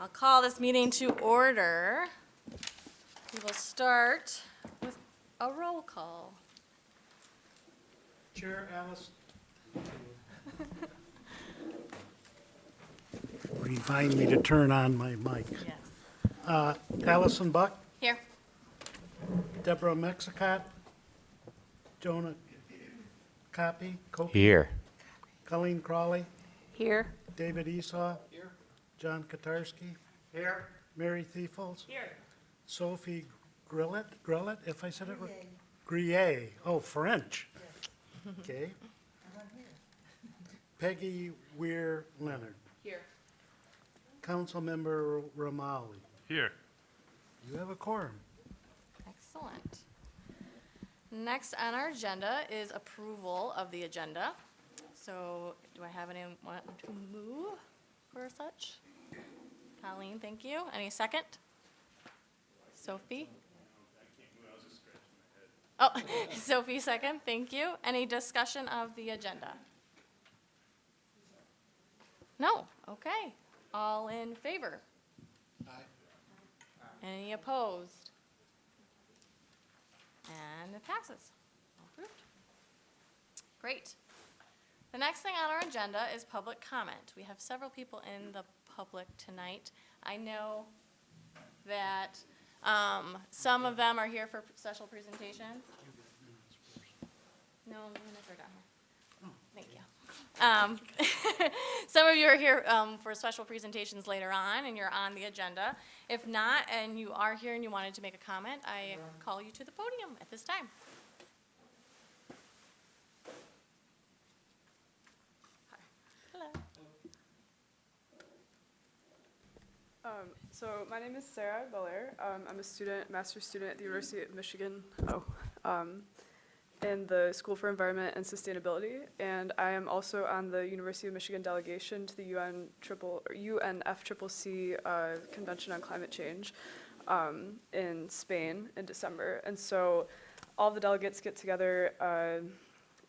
I'll call this meeting to order. We will start with a roll call. Chair Alice. Remind me to turn on my mic. Yes. Allison Buck, Here. Deborah Mexicott, Jonah Copy, Here. Colleen Crawley, Here. David Esau. Here. John Kotarski. Here. Mary Thiefels. Here. Sophie Grillet, if I said it right? Grille, oh, French. Okay. Peggy Weir Leonard, Here. Councilmember Ramali. Here. You have a quorum. Excellent. Next on our agenda is approval of the agenda. So do I have anyone want to move for such? Colleen, thank you. Any second? Sophie? Oh, Sophie second, thank you. Any discussion of the agenda? No, okay. All in favor? Aye. Any opposed? And it passes. Approved. Great. The next thing on our agenda is public comment. We have several people in the public tonight. I know that some of them are here for special presentations. No, minutes are down here. Thank you. Some of you are here for special presentations later on, and you're on the agenda. If not, and you are here and you wanted to make a comment, I call you to the podium at this time. Hello. So my name is Sarah Belair. I'm a student, master's student at the University of Michigan, in the School for Environment and Sustainability, and I am also on the University of Michigan delegation to the UNFCCC Convention on Climate Change in Spain in December. And so all the delegates get together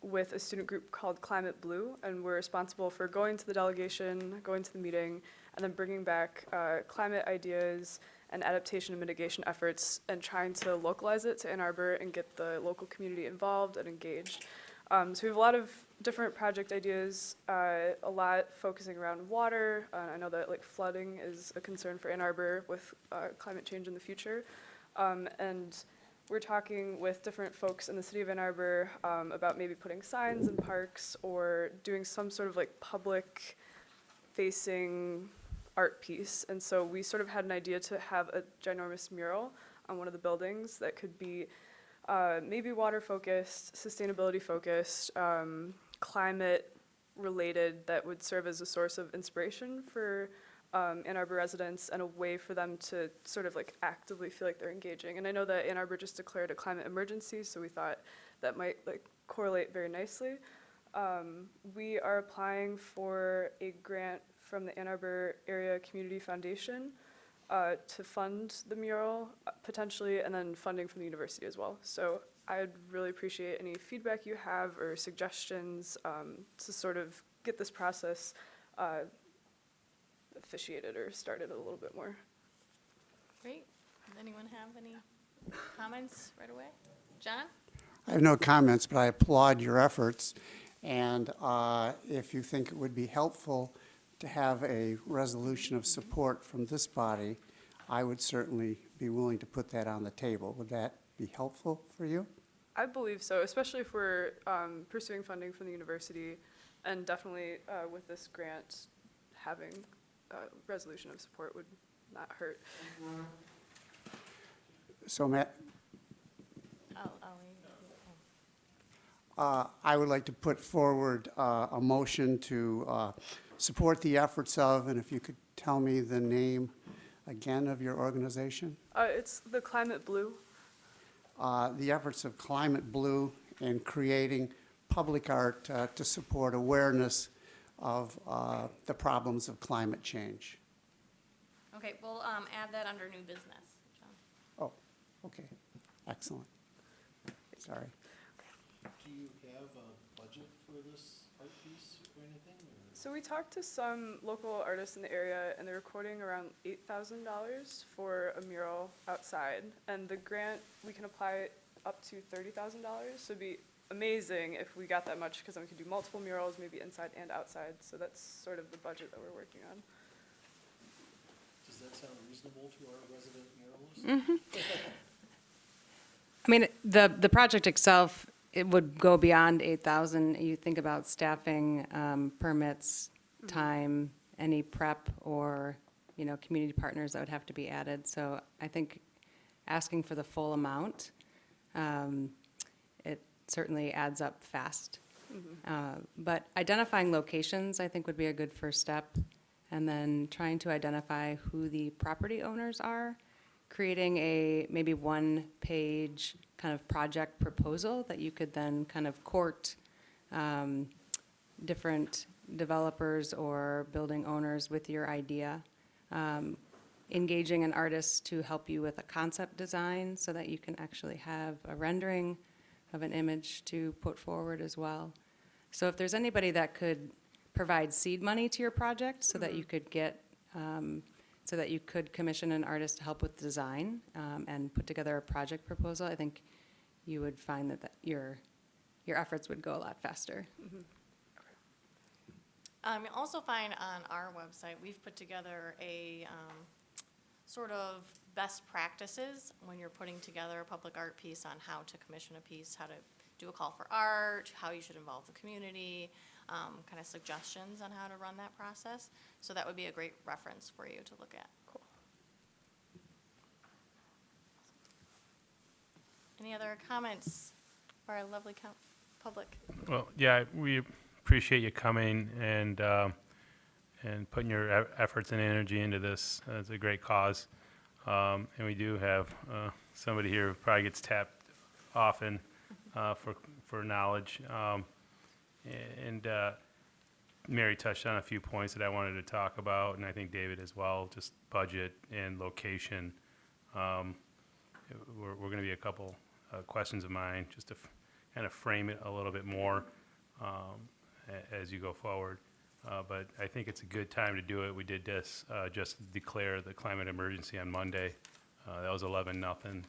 with a student group called Climate Blue, and we're responsible for going to the delegation, going to the meeting, and then bringing back climate ideas and adaptation and mitigation efforts and trying to localize it to Ann Arbor and get the local community involved and engaged. So we have a lot of different project ideas, a lot focusing around water. I know that like flooding is a concern for Ann Arbor with climate change in the future. And we're talking with different folks in the city of Ann Arbor about maybe putting signs in parks or doing some sort of like public facing art piece. And so we sort of had an idea to have a ginormous mural on one of the buildings that could be maybe water focused, sustainability focused, climate related, that would serve as a source of inspiration for Ann Arbor residents and a way for them to sort of like actively feel like they're engaging. And I know that Ann Arbor just declared a climate emergency, so we thought that might like correlate very nicely. We are applying for a grant from the Ann Arbor Area Community Foundation to fund the mural potentially, and then funding from the university as well. So I'd really appreciate any feedback you have or suggestions to sort of get this process officiated or started a little bit more. Great. Does anyone have any comments right away? John? I have no comments, but I applaud your efforts. And if you think it would be helpful to have a resolution of support from this body, I would certainly be willing to put that on the table. Would that be helpful for you? I believe so, especially if we're pursuing funding from the university, and definitely with this grant, having a resolution of support would not hurt. So, Matt, I'll I would like to put forward a motion to support the efforts of, and if you could tell me the name again of your organization? It's the Climate Blue. The efforts of Climate Blue in creating public art to support awareness of the problems of climate change. Okay, we'll add that under new business, John. Oh, okay, excellent. Sorry. Do you have a budget for this art piece or anything? Or? So we talked to some local artists in the area, and they're quoting around $8,000 for a mural outside. And the grant, we can apply up to $30,000, so it'd be amazing if we got that much, because then we could do multiple murals, maybe inside and outside. So that's sort of the budget that we're working on. Does that sound reasonable to our resident muralist? I mean, the project itself, it would go beyond 8,000. You think about staffing, permits, time, any prep, or, community partners that would have to be added. So I think asking for the full amount, it certainly adds up fast. But identifying locations, I think, would be a good first step. And then trying to identify who the property owners are, creating a maybe one-page kind of project proposal that you could then kind of court different developers or building owners with your idea. Engaging an artist to help you with a concept design so that you can actually have a rendering of an image to put forward as well. So if there's anybody that could provide seed money to your project so that you could get, so that you could commission an artist to help with design and put together a project proposal, I think you would find that your efforts would go a lot faster. You'll also find on our website, we've put together a sort of best practices when you're putting together a public art piece on how to commission a piece, how to do a call for art, how you should involve the community, kind of suggestions on how to run that process. So that would be a great reference for you to look at. Cool. Any other comments for our lovely public? Well, yeah, we appreciate you coming and putting your efforts and energy into this. It's a great cause. And we do have somebody here who probably gets tapped often for knowledge. And Mary touched on a few points that I wanted to talk about, and I think David as well, just budget and location. We're going to be a couple questions of mine, just to kind of frame it a little bit more as you go forward. But I think it's a good time to do it. We did this, just declare the climate emergency on Monday. That was 11-0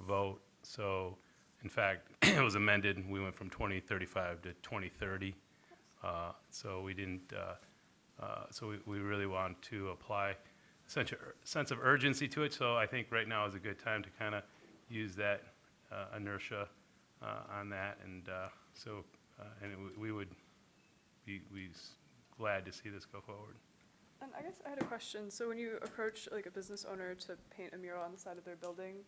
vote. So, in fact, it was amended. We went from 2035 to 2030. So we didn't. So we really want to apply a sense of urgency to it. So I think right now is a good time to kind of use that inertia on that, and we would be glad to see this go forward. And I guess I had a question. So when you approach like a business owner to paint a mural on the side of their building,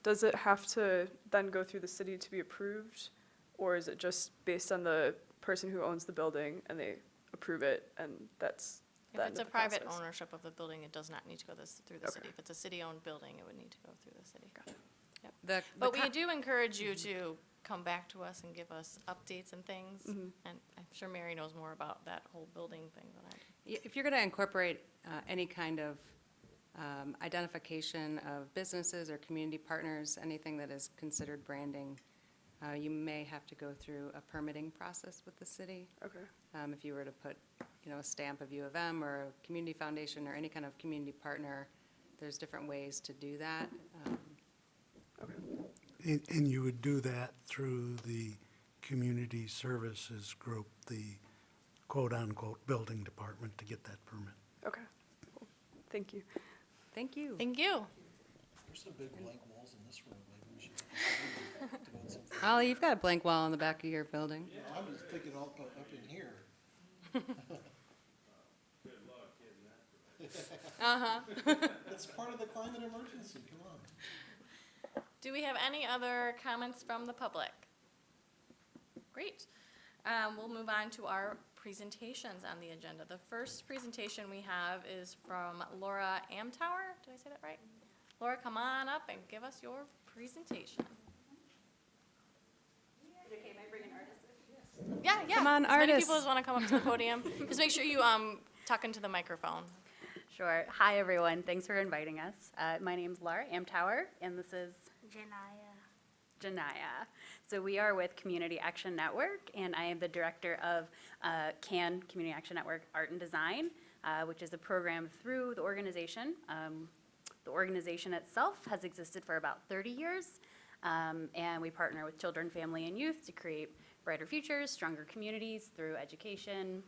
does it have to then go through the city to be approved? Or is it just based on the person who owns the building and they approve it and that's the If end it's a of the private process? ownership of the building, it does not need to go through the Okay. city. If it's a city-owned building, it would need to go through the city. The But we con- do encourage you to come back to us and give us updates and things. Mm-hmm. And I'm sure Mary knows more about that whole building thing than I do. If you're going to incorporate any kind of identification of businesses or community partners, anything that is considered branding, you may have to go through a permitting process with the city. Okay. If you were to put, a stamp of U of M or a community foundation or any kind of community partner, there's different ways to do that. And you would do that through the community services group, the quote-unquote building department, to get that permit. Okay. Cool. Thank you. Thank you. Thank you. There's some big blank walls in this room, maybe we should devote some. Ollie, you've got a blank wall on the back of your building. I'm just thinking all up in here. It's part of the climate emergency, come on. Do we have any other comments from the public? Great. We'll move on to our presentations on the agenda. The first presentation we have is from Laura Amtower. Did I say that right? Laura, come on up and give us your presentation. Yeah, yeah. Come on, as many artists. people as want to come up to the podium. Just make sure you talk into the microphone. Sure. Hi, everyone. Thanks for inviting us. My name's Laura Amtower, and this is Janaya. So we are with Community Action Network, and I am the director of CAN, Community Action Network Art and Design, which is a program through the organization. The organization itself has existed for about 30 years, and we partner with children, family, and youth to create brighter futures, stronger communities through education,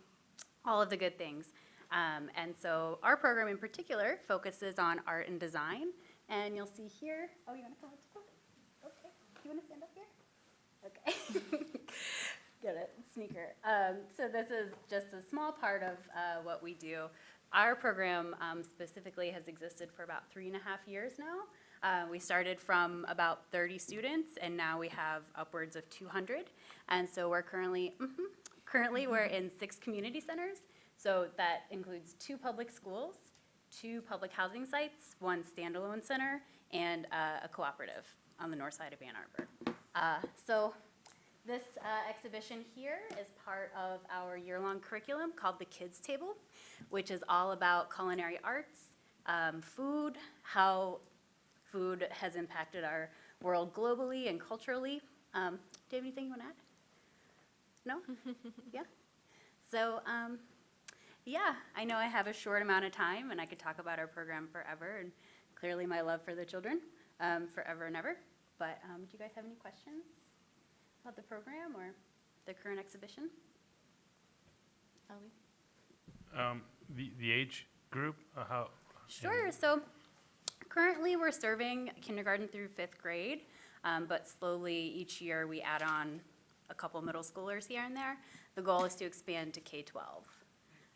all of the good things. And so our program in particular focuses on art and design, and you'll see here, oh, you want to come up to the, okay, you want to stand up here? Okay. Get it, sneaker. So this is just a small part of what we do. Our program specifically has existed for about 3.5 years now. We started from about 30 students, and now we have upwards of 200. And so we're currently we're in 6 community centers. So that includes 2 public schools, 2 public housing sites, 1 standalone center, and a cooperative on the north side of Ann Arbor. So this exhibition here is part of our year-long curriculum called the Kids Table, which is all about culinary arts, food, how food has impacted our world globally and culturally. Do you have anything you want to add? No? Yeah? So, yeah, I know I have a short amount of time, and I could talk about our program forever, and clearly my love for the children, forever and ever. But do you guys have any questions about the program or the current exhibition? Ellie? The age group, how? Sure. So currently, we're serving kindergarten through 5th grade, but slowly each year we add on a couple middle schoolers here and there. The goal is to expand to K-12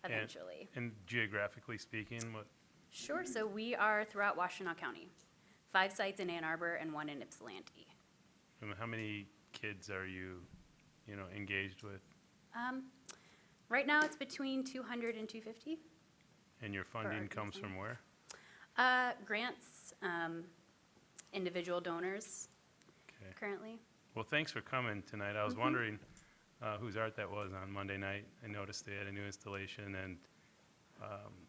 eventually. And geographically speaking, what? Sure. So we are throughout Washtenaw County, 5 sites in Ann Arbor and 1 in Ypsilanti. And how many kids are you, engaged with? Right now, it's between 200 and 250. And your funding art comes design. from where? Grants, individual donors Okay. currently. Well, thanks for coming tonight. I was wondering whose art that was on Monday night. I noticed they had a new installation, and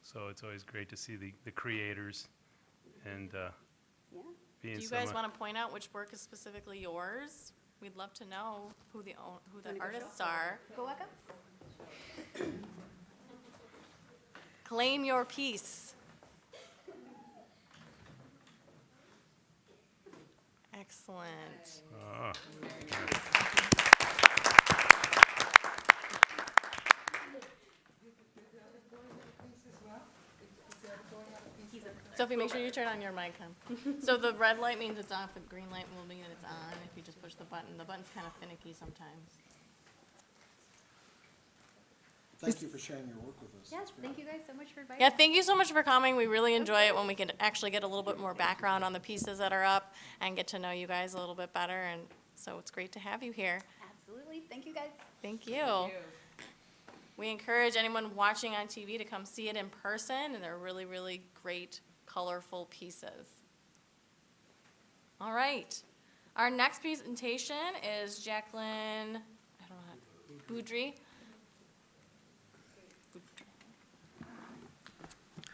so it's always great to see the creators and Yeah. being Do you some guys want to point out which work is specifically yours? We'd love to know who the artists are. Go back up. Claim your piece. Excellent. Oh, Sophie, make sure you turn on your mic, hon. So the red light means it's off, the green light will mean it's on. If you just push the button's kind of finicky sometimes. Thank you for sharing your work with us. Yes, It's great. thank you guys so much for inviting Yeah, us. thank you so much for coming. We really enjoy it when we can actually get a little bit more background on the pieces that are up and get to know you guys a little bit better. And so it's great to have you here. Absolutely. Thank you, guys. Thank you. We encourage anyone watching on TV to come see it in person, and they're really, really great, colorful pieces. All right. Our next presentation is Jacqueline, Boudry.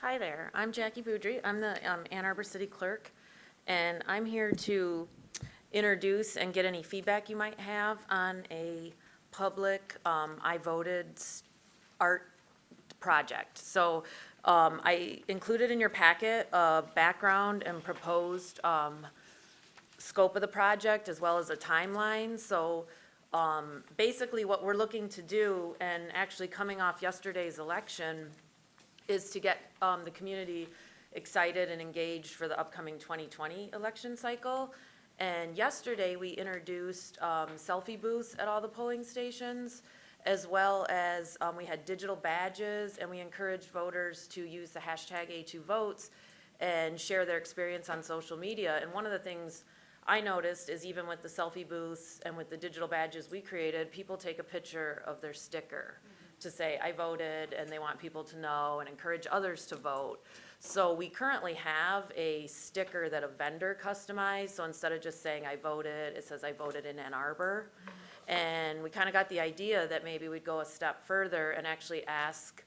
Hi there, I'm Jackie Boudry. I'm the Ann Arbor City Clerk, and I'm here to introduce and get any feedback you might have on a public, I voted art project. So I included in your packet a background and proposed scope of the project as well as a timeline. So basically what we're looking to do, and actually coming off yesterday's election, is to get the community excited and engaged for the upcoming 2020 election cycle. And yesterday, we introduced selfie booths at all the polling stations, as well as we had digital badges, and we encouraged voters to use the hashtag A2Votes and share their experience on social media. And one of the things I noticed is even with the selfie booths and with the digital badges we created, people take a picture of their sticker to say, I voted, and they want people to know and encourage others to vote. So we currently have a sticker that a vendor customized, so instead of just saying I voted, it says I voted in Ann Arbor. And we kind of got the idea that maybe we'd go a step further and actually ask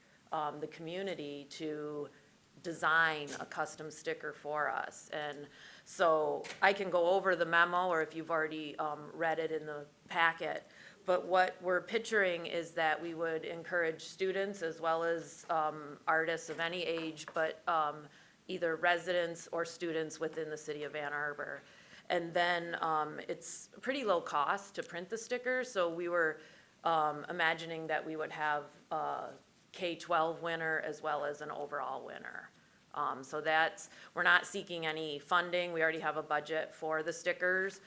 the community to design a custom sticker for us. And So I can go over the memo, or if you've already read it in the packet. But what we're picturing is that we would encourage students as well as artists of any age, but either residents or students within the city of Ann Arbor. And then it's pretty low cost to print the stickers, so we were imagining that we would have a K-12 winner as well as an overall winner. So that's, we're not seeking any funding, we already have a budget for the stickers.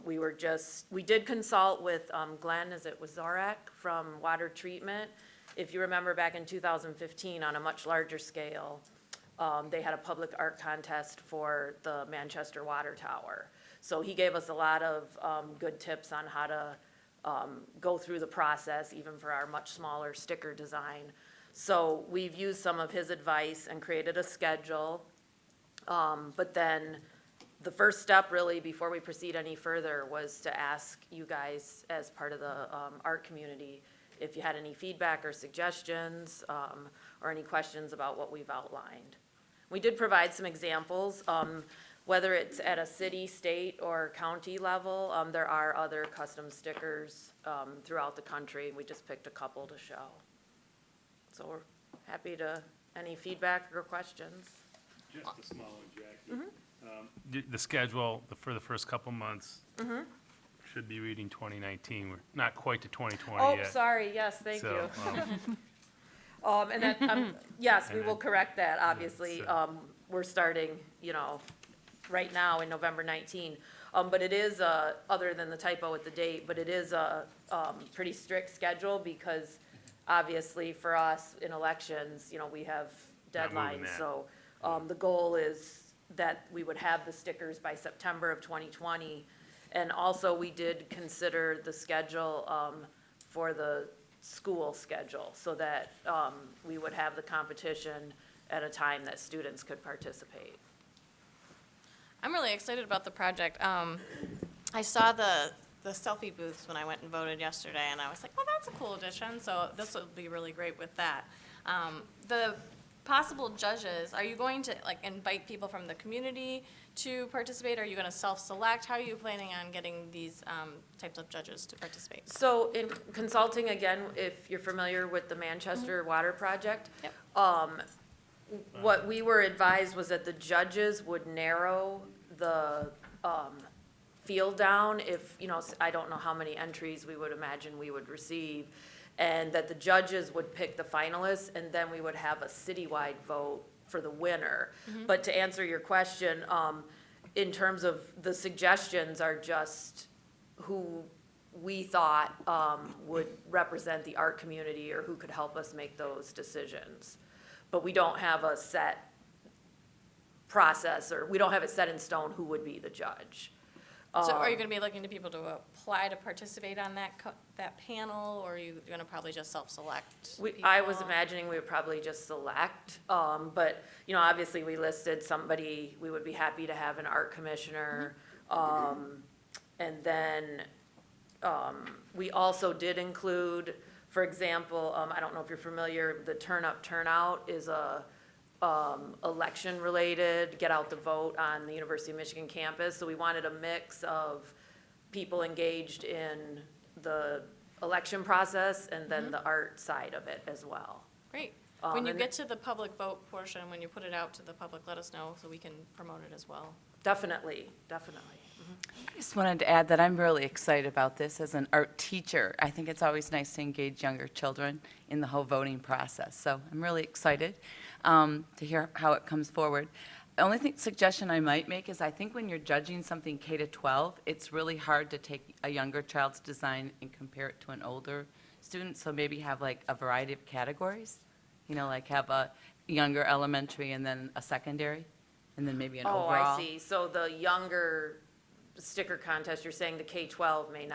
We did consult with Glenn, Wazorek from Water Treatment. If you remember back in 2015, on a much larger scale, they had a public art contest for the Manchester Water Tower. So he gave us a lot of good tips on how to go through the process, even for our much smaller sticker design. So we've used some of his advice and created a schedule. But then the first step really, before we proceed any further, was to ask you guys as part of the art community if you had any feedback or suggestions or any questions about what we've outlined. We did provide some examples, whether it's at a city, state, or county level. There are other custom stickers throughout the country. We just picked a couple to show. So we're happy to, any feedback or questions? Just a small one, Jackie. The schedule for the first couple months should be reading 2019. We're not quite to 2020 Oh, yet. sorry, yes, thank So, you. And that, yes, we will correct that, obviously. so- We're starting, right now in November 19. But it is, other than the typo with the date, but it is a pretty strict schedule because obviously for us in elections, we have Not moving deadlines. that. So the goal is that we would have the stickers by September of 2020. And also, we did consider the schedule for the school schedule so that we would have the competition at a time that students could participate. I'm really excited about the project. I saw the selfie booths when I went and voted yesterday, and I was like, well, that's a cool addition, so this will be really great with that. The possible judges, are you going to invite people from the community to participate? Are you going to self-select? How are you planning on getting these types of judges to participate? So in consulting, again, if you're familiar with the Manchester Water Project, Yep. what we were advised was that the judges would narrow the field down if, I don't know how many entries we would imagine we would receive, and that the judges would pick the finalists, and then we would have a citywide vote for the winner. But to answer your question, in terms of the suggestions are just who we thought would represent the art community or who could help us make those decisions. But we don't have a set process, or we don't have it set in stone who would be the judge. So are you going to be looking to people to apply to participate on that panel, or are you going to probably just self-select I was people? imagining we would probably just select, but, obviously we listed somebody, we would be happy to have an art commissioner. And then, we also did include, for example, I don't know if you're familiar, the Turn Up, Turn Out is a election-related, get out the vote on the University of Michigan campus. So we wanted a mix of people engaged in the election process and then the art side of it as well. Great. When you and get to the public vote portion, when you put it out to the public, let us know so we can promote it as well. Definitely, definitely. I just wanted to add that I'm really excited about this as an art teacher. I think it's always nice to engage younger children in the whole voting process. So I'm really excited to hear how it comes forward. The only suggestion I might make is I think when you're judging something K to 12, it's really hard to take a younger child's design and compare it to an older student. So maybe have like a variety of categories, like have a younger elementary and then a secondary, and then maybe an Oh, overall. I see. So the younger sticker contest, you're saying the K-12 may be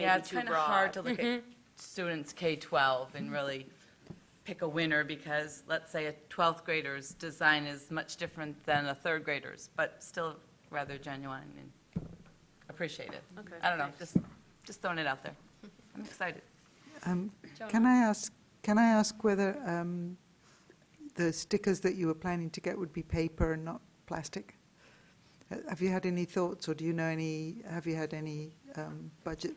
Yeah, it's too kind of broad. hard to look at students K-12 and really pick a winner because, let's say, a 12th grader's design is much different than a third grader's, but still rather genuine and appreciated. Okay, I don't know, thanks. just throwing it out there. I'm excited. Can I ask whether the stickers that you were planning to get would be paper and not plastic? Have you had any thoughts, or do you know have you had any budget,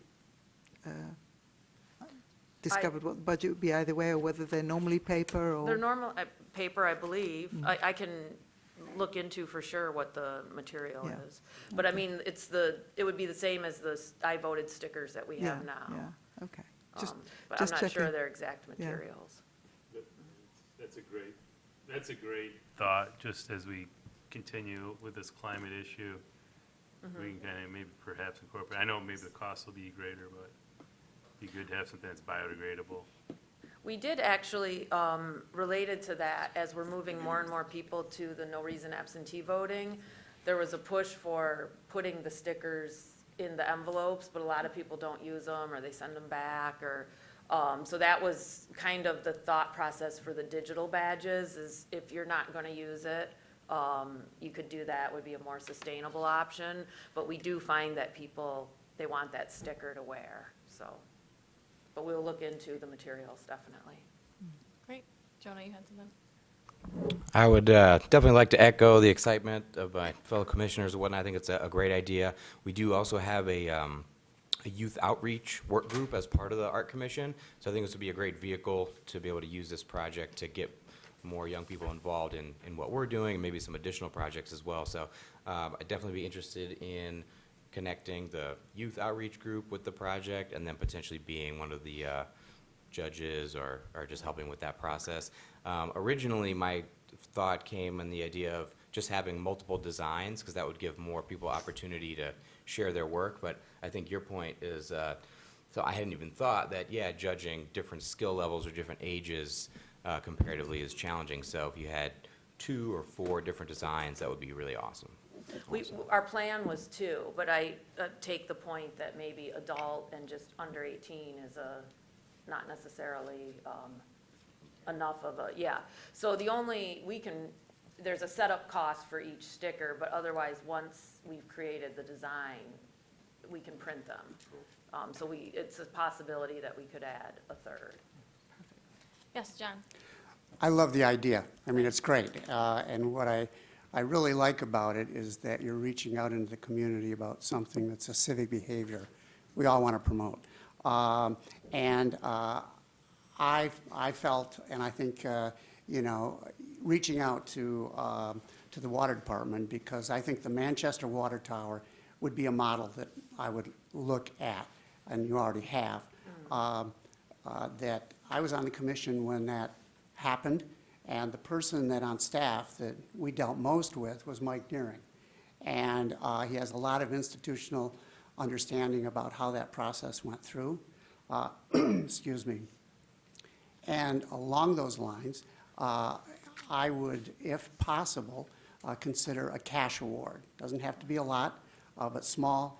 discovered what the budget would be either way, or whether they're normally paper or? They're normal, paper, I believe. I can look into for sure what the material Yeah. is. But I mean, it would be the same as the I voted stickers that we have now. Yeah, okay. Just, But I'm just not sure checking. their exact Yeah. materials. That's a great thought, just as we continue with this climate issue. We can kind of maybe perhaps incorporate, I know maybe the cost will be greater, but it'd be good to have something that's biodegradable. We did actually, related to that, as we're moving more and more people to the no reason absentee voting, there was a push for putting the stickers in the envelopes, but a lot of people don't use them, or they send them back, or, so that was kind of the thought process for the digital badges, is if you're not gonna use it, you could do that, would be a more sustainable option, but we do find that people, they want that sticker to wear, so. But we'll look into the materials, definitely. Great. Jonah, you had something? I would definitely like to echo the excitement of my fellow commissioners and whatnot. I think it's a great idea. We do also have a youth outreach work group as part of the Art Commission, so I think this would be a great vehicle to be able to use this project to get more young people involved in what we're doing, and maybe some additional projects as well. So I'd definitely be interested in connecting the youth outreach group with the project, and then potentially being one of the judges or just helping with that process. Originally, my thought came in the idea of just having multiple designs, because that would give more people opportunity to share their work. But I think your point is, so I hadn't even thought that, yeah, judging different skill levels or different ages comparatively is challenging. So if you had 2 or 4 different designs, that would be really awesome. Our plan was 2, but I take the point that maybe adult and just under 18 is not necessarily enough of a, yeah. So there's a setup cost for each sticker, but otherwise, once we've created the design, we can print them. So it's a possibility that we could add a 3rd. Yes, John? I love the idea. I mean, it's great. And what I really like about it is that you're reaching out into the community about something that's a civic behavior we all want to promote. I felt, and I think, reaching out to the water department, because I think the Manchester Water Tower would be a model that I would look at, and you already have. That I was on the commission when that happened, and the person that on staff that we dealt most with was Mike Deering. And he has a lot of institutional understanding about how that process went through. Excuse me. And along those lines, I would, if possible, consider a cash award. Doesn't have to be a lot, but small.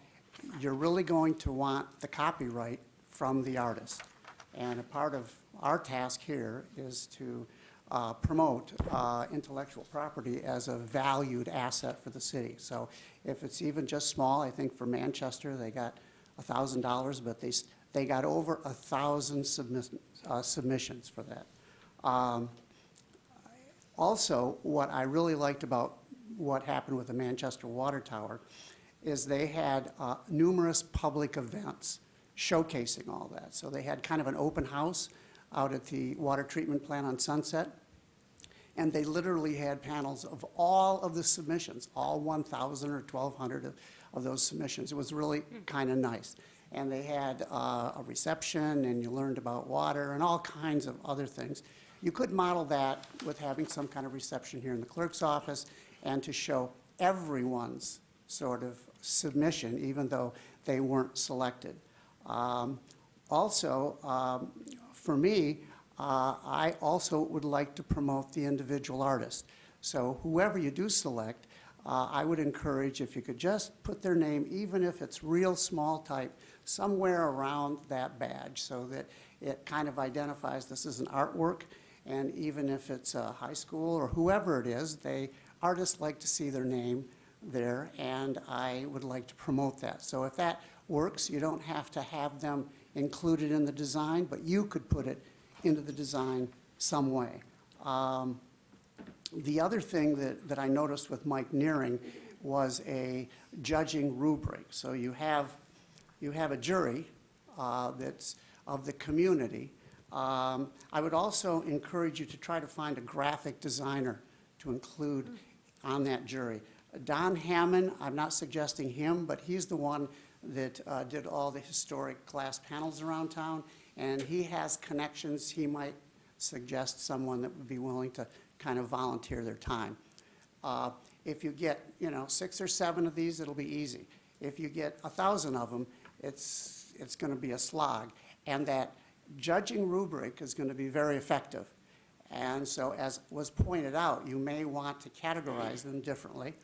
You're really going to want the copyright from the artist. And a part of our task here is to promote intellectual property as a valued asset for the city. So if it's even just small, I think for Manchester, they got $1,000, but they got over 1,000 submissions for that. Also, what I really liked about what happened with the Manchester Water Tower is they had numerous public events showcasing all that. So they had kind of an open house out at the water treatment plant on Sunset, and they literally had panels of all of the submissions, all 1,000 or 1,200 of those submissions. It was really kind of nice. And they had a reception, and you learned about water and all kinds of other things. You could model that with having some kind of reception here in the clerk's office, and to show everyone's sort of submission, even though they weren't selected. Also, for me, I also would like to promote the individual artist. So whoever you do select, I would encourage if you could just put their name, even if it's real small type, somewhere around that badge, so that it kind of identifies this is an artwork. And even if it's a high school or whoever it is, artists like to see their name there, and I would like to promote that. So if that works, you don't have to have them included in the design, but you could put it into the design some way. The other thing that I noticed with Mike Nearing, was a judging rubric. So you have a jury that's of the community. I would also encourage you to try to find a graphic designer to include on that jury. Don Hammond, I'm not suggesting him, but he's the one that did all the historic glass panels around town, and he has connections. He might suggest someone that would be willing to kind of volunteer their time. If you get, 6 or 7 of these, it'll be easy. If you get 1,000 of them, it's going to be a slog. And that judging rubric is going to be very effective. And so, as was pointed out, you may want to categorize them differently.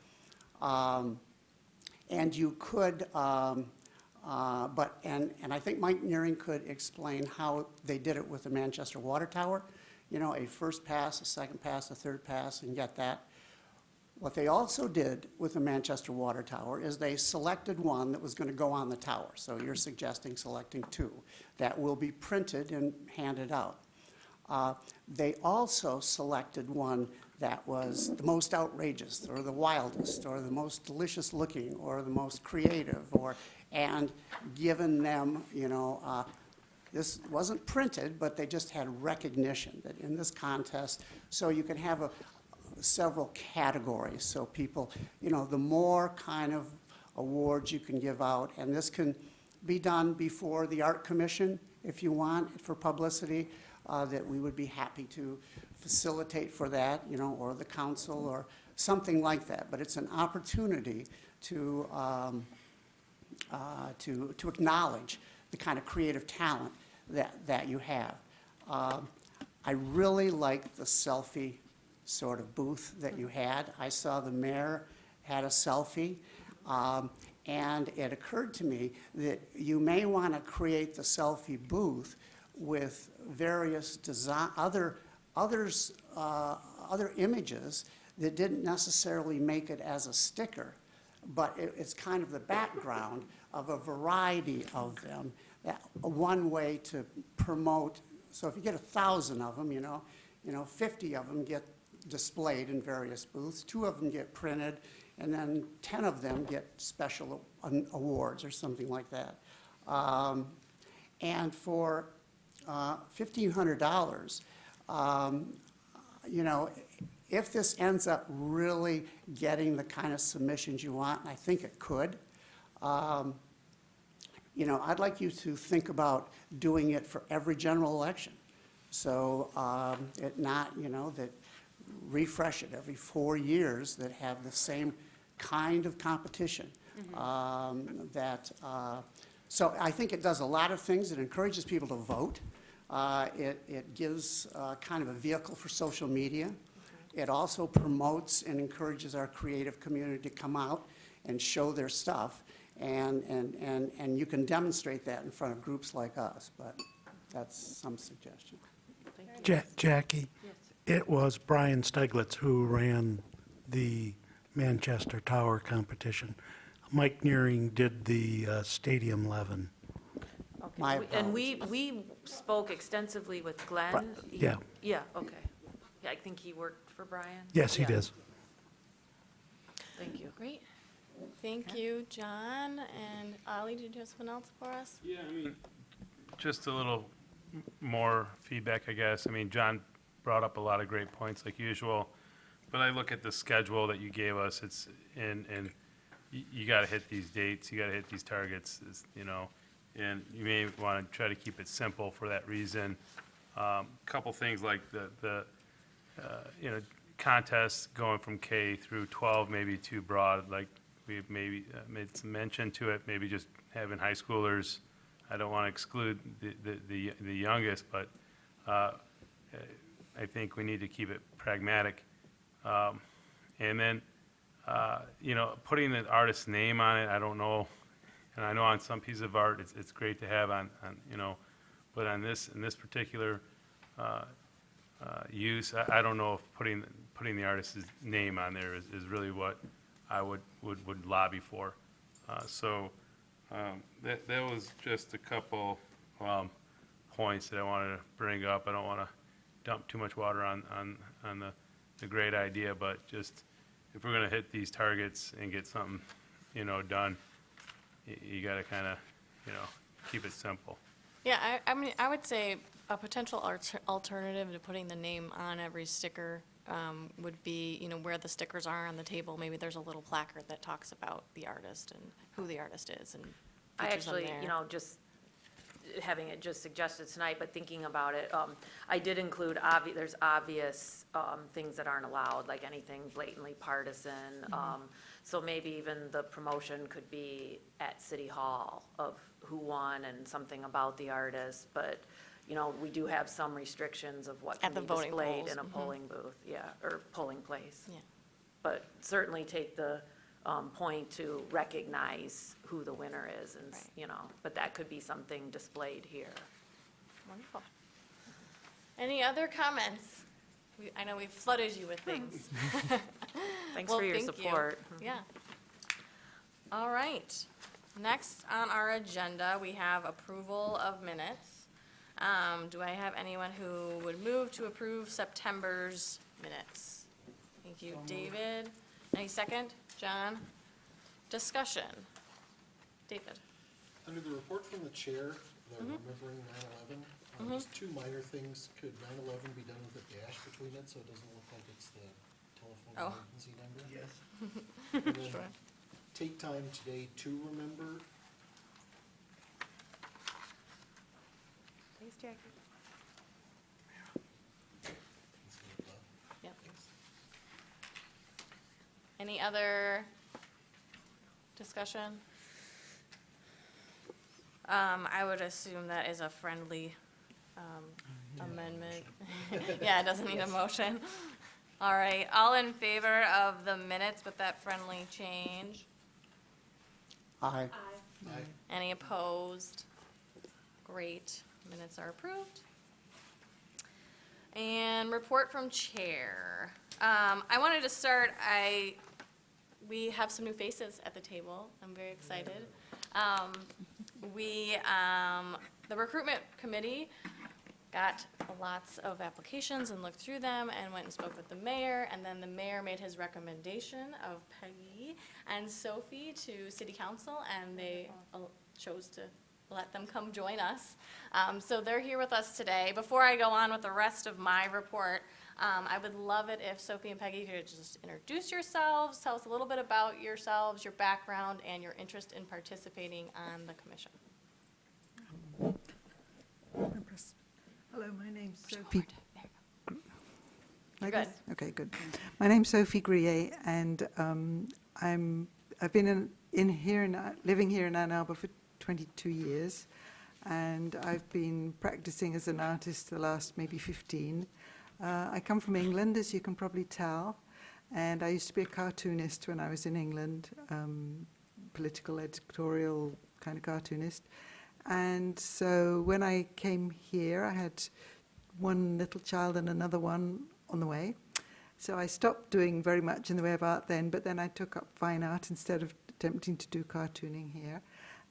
And you could, and I think Mike Nearing could explain how they did it with the Manchester Water Tower. A first pass, a second pass, a third pass, and get that. What they also did with the Manchester Water Tower is they selected one that was going to go on the tower. So you're suggesting selecting 2 that will be printed and handed out. They also selected one that was the most outrageous or the wildest or the most delicious looking or the most creative and given them, this wasn't printed, but they just had recognition that in this contest, so you can have several categories. So people, the more kind of awards you can give out, and this can be done before the Art Commission if you want for publicity, that we would be happy to facilitate for that, or the council or something like that. But it's an opportunity to acknowledge the kind of creative talent that you have. I really like the selfie sort of booth that you had. I saw the mayor had a selfie, and it occurred to me that you may want to create the selfie booth with various other images that didn't necessarily make it as a sticker, but it's kind of the background of a variety of them. One way to promote, so if you get 1,000 of them, 50 of them get displayed in various booths, 2 of them get printed, and then 10 of them get special awards or something like that. And for $1,500, if this ends up really getting the kind of submissions you want, and I think it could, I'd like you to think about doing it for every general election. So that refresh it every 4 years, that have the same kind of competition. So I think it does a lot of things. It encourages people to vote. It gives kind of a vehicle for social media. It also promotes and encourages our creative community to come out and show their stuff. And you can demonstrate that in front of groups like us, but that's some suggestion. Jackie, it was Brian Steglitz who ran the Manchester Tower competition. Mike Nearing did the Stadium 11. My Okay. And we spoke extensively with Glenn. Yeah. Yeah, okay. Yeah, I think he worked for Brian. Yes, he Yeah. does. Thank you. Great. Thank you, John. And Ollie, did you have something else for us? Yeah, just a little more feedback, I guess. John brought up a lot of great points like usual, but I look at the schedule that you gave us, and you gotta hit these dates, you gotta hit these targets, and you may wanna try to keep it simple for that reason. Couple things like the contests going from K through 12, maybe too broad, like we maybe made some mention to it, maybe just having high schoolers. I don't want to exclude the youngest, but I think we need to keep it pragmatic. And then, putting the artist's name on it, I don't know, and I know on some piece of art, it's great to have on but in this particular use, I don't know if putting the artist's name on there is really what I would lobby for. That was just a couple points that I wanted to bring up. I don't want to dump too much water on the great idea, but just if we're gonna hit these targets and get something, done, you gotta kinda, keep it simple. Yeah, I mean, I would say a potential alternative to putting the name on every sticker would be, where the stickers are on the table, maybe there's a little placard that talks about the artist and who the artist is and I features them actually, there. just having it just suggested tonight, but thinking about it, I did include there's obvious, things that aren't allowed, like anything blatantly partisan. So maybe even the promotion could be at City Hall of who won and something about the artist, but, we do have some restrictions of what At can the be voting displayed polls, in a mhm. polling booth, yeah, or polling place. Yeah. But certainly take the, point to recognize who the winner is and, Right. but that could be something displayed here. Wonderful. Any other comments? I know we've flooded you with things. Thanks Well, for your thank you. support. Yeah. All right. Next on our agenda, we have approval of minutes. Do I have anyone who would move to approve September's minutes? Thank you, David. Any second? John? Discussion? David? Under the report from the chair, the remembering 9/11, just two minor things. Could 9/11 be done with a dash between it so it doesn't look like it's the telephone Oh. emergency number? Yes. And then take time today to remember. Thanks, Jackie. instead of the. Yep. Thanks. Any other discussion? I would assume that is a friendly amendment. Yeah, it doesn't need a motion. All right, all in favor of the minutes with that friendly change? Aye. Aye. Any opposed? Great, minutes are approved. And report from chair. I wanted to start, we have some new faces at the table. I'm very excited. The recruitment committee got lots of applications and looked through them and went and spoke with the mayor, and then the mayor made his recommendation of Peggy and Sophie to city council, and they chose to let them come join us. So they're here with us today. Before I go on with the rest of my report, I would love it if Sophie and Peggy could just introduce yourselves, tell us a little bit about yourselves, your background, and your interest in participating on the commission. Hello, my name's Sophie. You're Like good. this? Okay, good. My name's Sophie Grier, and I've been living here in Ann Arbor for 22 years, and I've been practicing as an artist the last maybe 15. I come from England, as you can probably tell, and I used to be a cartoonist when I was in England, political, editorial kind of cartoonist. And so when I came here, I had one little child and another one on the way. So I stopped doing very much in the way of art then, but then I took up fine art instead of attempting to do cartooning here.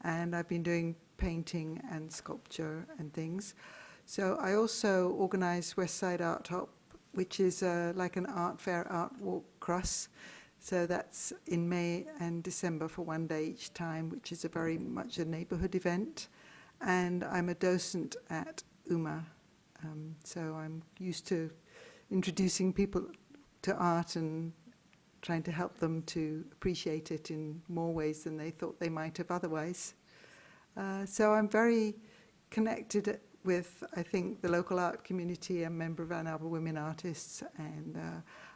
And I've been doing painting and sculpture and things. So I also organize West Side Art Hop, which is like an art fair, art walk cross. So that's in May and December for one day each time, which is a very much a neighborhood event. And I'm a docent at UMA. So I'm used to introducing people to art and trying to help them to appreciate it in more ways than they thought they might have otherwise. So I'm very connected with, I think, the local art community. I'm a member of Ann Arbor Women Artists, and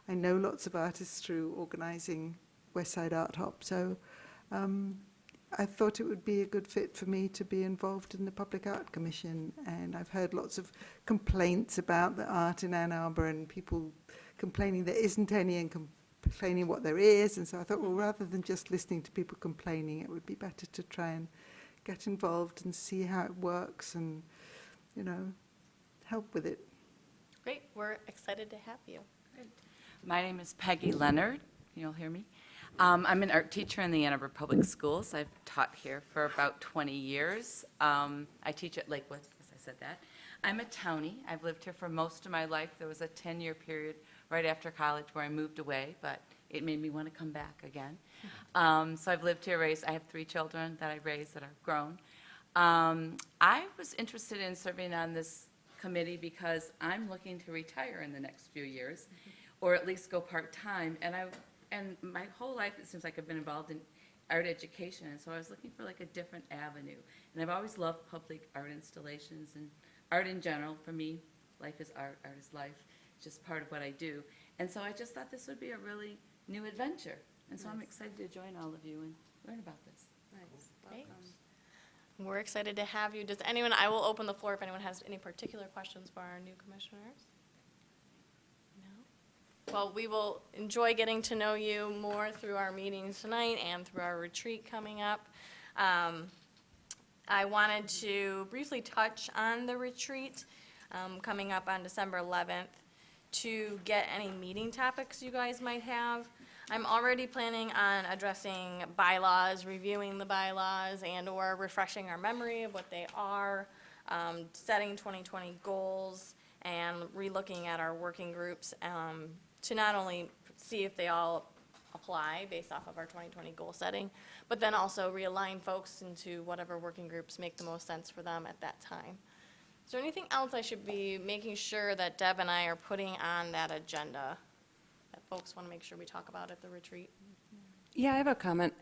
I know lots of artists through organising West Side Art Hop. So I thought it would be a good fit for me to be involved in the Public Art Commission. And I've heard lots of complaints about the art in Ann Arbor and people complaining there isn't any and complaining what there is. And so I thought, well, rather than just listening to people complaining, it would be better to try and get involved and see how it works and, you know, help with it. Great, we're excited to have you. My name is Peggy Leonard. You'll hear me. I'm an art teacher in the Ann Arbor Public Schools. I've taught here for about 20 years. I teach at Lakewood, as I said that. I'm a townie. I've lived here for most of my life. There was a 10-year period right after college where I moved away, but it made me want to come back again. So I've lived here, raised, I have 3 children that I raised that are grown. I was interested in serving on this committee because I'm looking to retire in the next few years, or at least go part-time. And my whole life, it seems like I've been involved in art education, and so I was looking for like a different avenue. And I've always loved public art installations and art in general. For me, life is art, art is life. It's just part of what I do. And so I just thought this would be a really new adventure. And so I'm excited to join all of you and learn about this. Great. We're excited to have you. Does anyone, I will open the floor if anyone has any particular questions for our new commissioners. No? Well, we will enjoy getting to know you more through our meetings tonight and through our retreat coming up. I wanted to briefly touch on the retreat coming up on December 11th to get any meeting topics you guys might have. I'm already planning on addressing bylaws, reviewing the bylaws, and/or refreshing our memory of what they are, setting 2020 goals, and relooking at our working groups to not only see if they all apply based off of our 2020 goal setting, but then also realign folks into whatever working groups make the most sense for them at that time. Is there anything else I should be making sure that Deb and I are putting on that agenda that folks want to make sure we talk about at the retreat? Yeah, I have a comment.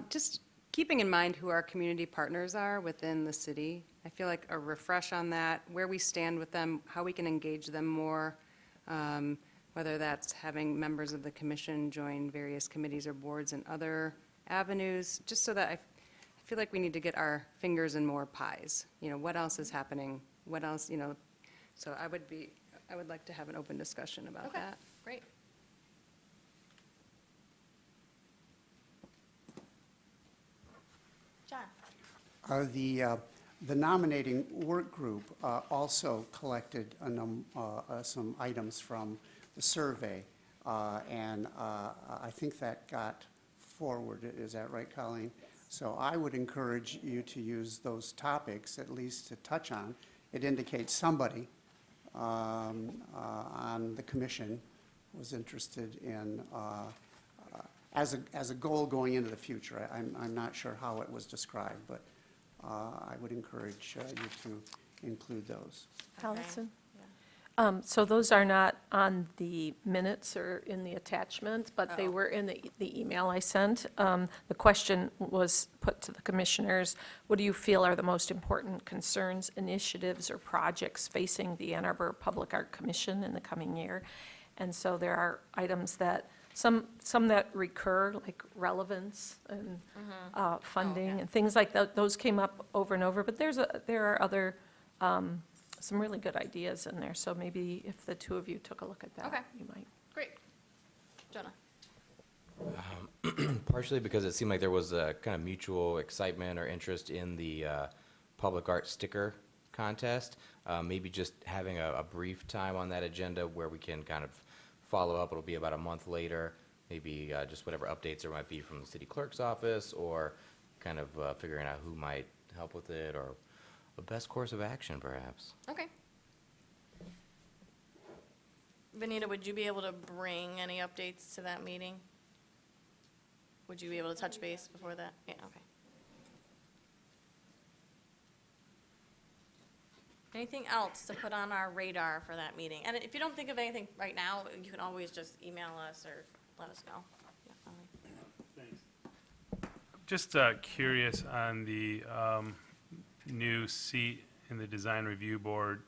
Just keeping in mind who our community partners are within the city. I feel like a refresh on that, where we stand with them, how we can engage them more, whether that's having members of the commission join various committees or boards and other avenues, just so that I feel like we need to get our fingers in more pies. You know, what else is happening? What else, you know? So I would like to have an open discussion about Okay, that. great. John? The nominating work group also collected some items from the survey, and I think that got forwarded. Is that right, Colleen? So I would encourage you to use those topics, at least to touch on. It indicates somebody on the commission was interested in, as a goal going into the future. I'm not sure how it was described, but I would encourage you to include those. Allison? So those are not on the minutes or in the attachment, but they were in the email I sent. The question was put to the commissioners: what do you feel are the most important concerns, initiatives, or projects facing the Ann Arbor Public Art Commission in the coming year? And so there are items that, some that recur, like relevance and funding and things like that. Those came up over and over, but there are other some really good ideas in there, so maybe if the two of you took a look at that, Okay. you might. Great. Jonah? Partially because it seemed like there was a kind of mutual excitement or interest in the public art sticker contest. Maybe just having a brief time on that agenda where we can kind of follow up. It'll be about a month later. Maybe just whatever updates there might be from the city clerk's office, or kind of figuring out who might help with it, or a best course of action, perhaps. Okay. Vanita, would you be able to bring any updates to that meeting? Would you be able to touch base before that? Yeah, okay. Anything else to put on our radar for that meeting? And if you don't think of anything right now, you can always just email us or let us know. Just curious on the new seat in the Design Review Board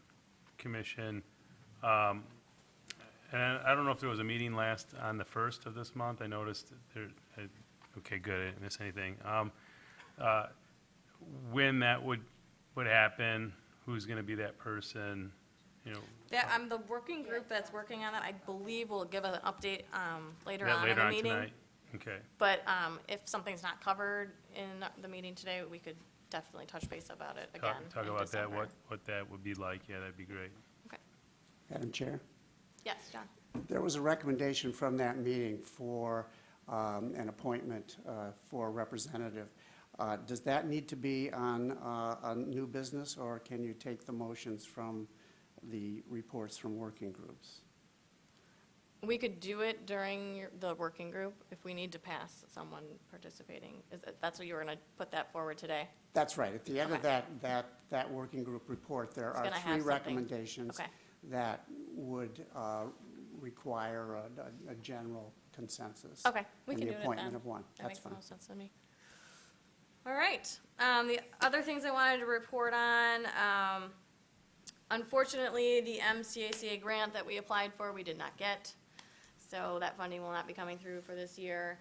Commission. And I don't know if there was a meeting on the 1st of this month. I noticed there, okay, good, I didn't miss anything. When that would happen, who's going to be that person, you know? That, the working group that's working on that, I believe will give an update later on in the meeting. Tonight? Okay. But if something's not covered in the meeting today, we could definitely touch base about it again Talk in about that, December. what that would be like. Yeah, that'd be great. Okay. Madam Chair? Yes, John? There was a recommendation from that meeting for an appointment for a representative. Does that need to be on a new business, or can you take the motions from the reports from working groups? We could do it during the working group if we need to pass someone participating. That's what you were going to put that forward today? That's right. At the end of Okay. that working group report, there It's are gonna have three something. recommendations Okay. that would require a general consensus. Okay, we can do it And the appointment then. of one. That That's makes the fine. most sense to me. All right, the other things I wanted to report on, unfortunately, the MCACA grant that we applied for, we did not get. So that funding will not be coming through for this year.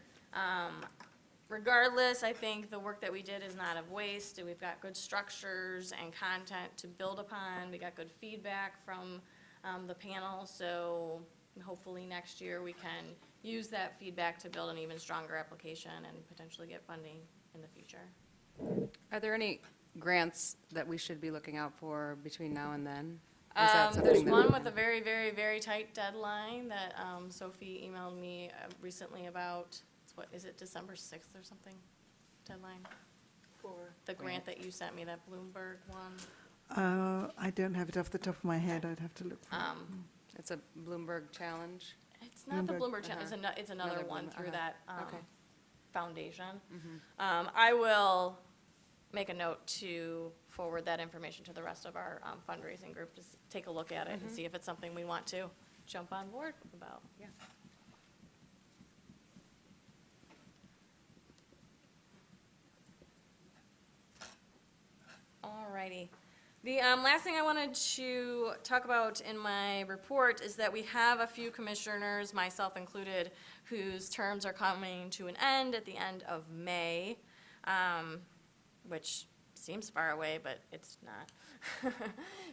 Regardless, I think the work that we did is not of waste. We've got good structures and content to build upon. We got good feedback from the panel, so hopefully next year we can use that feedback to build an even stronger application and potentially get funding in the future. Are there any grants that we should be looking out for between now and then? Is that There's something that- one with a very, very, very tight deadline that Sophie emailed me recently about. It's what, is it December 6th or something? Deadline? For the grant that you sent me, that Bloomberg one. I don't have it off the top of my head. I'd have to look for it. It's a Bloomberg challenge. It's not the Bloomberg. Bloomberg Challenge, it's another Another one Bloom- through uh-huh. that Okay. foundation. I will make a note to forward that information to the rest of our fundraising group, to take a look at it and see if it's something we want to jump on board about. Yeah. Alrighty. The last thing I wanted to talk about in my report is that we have a few commissioners, myself included, whose terms are coming to an end at the end of May, which seems far away, but it's not.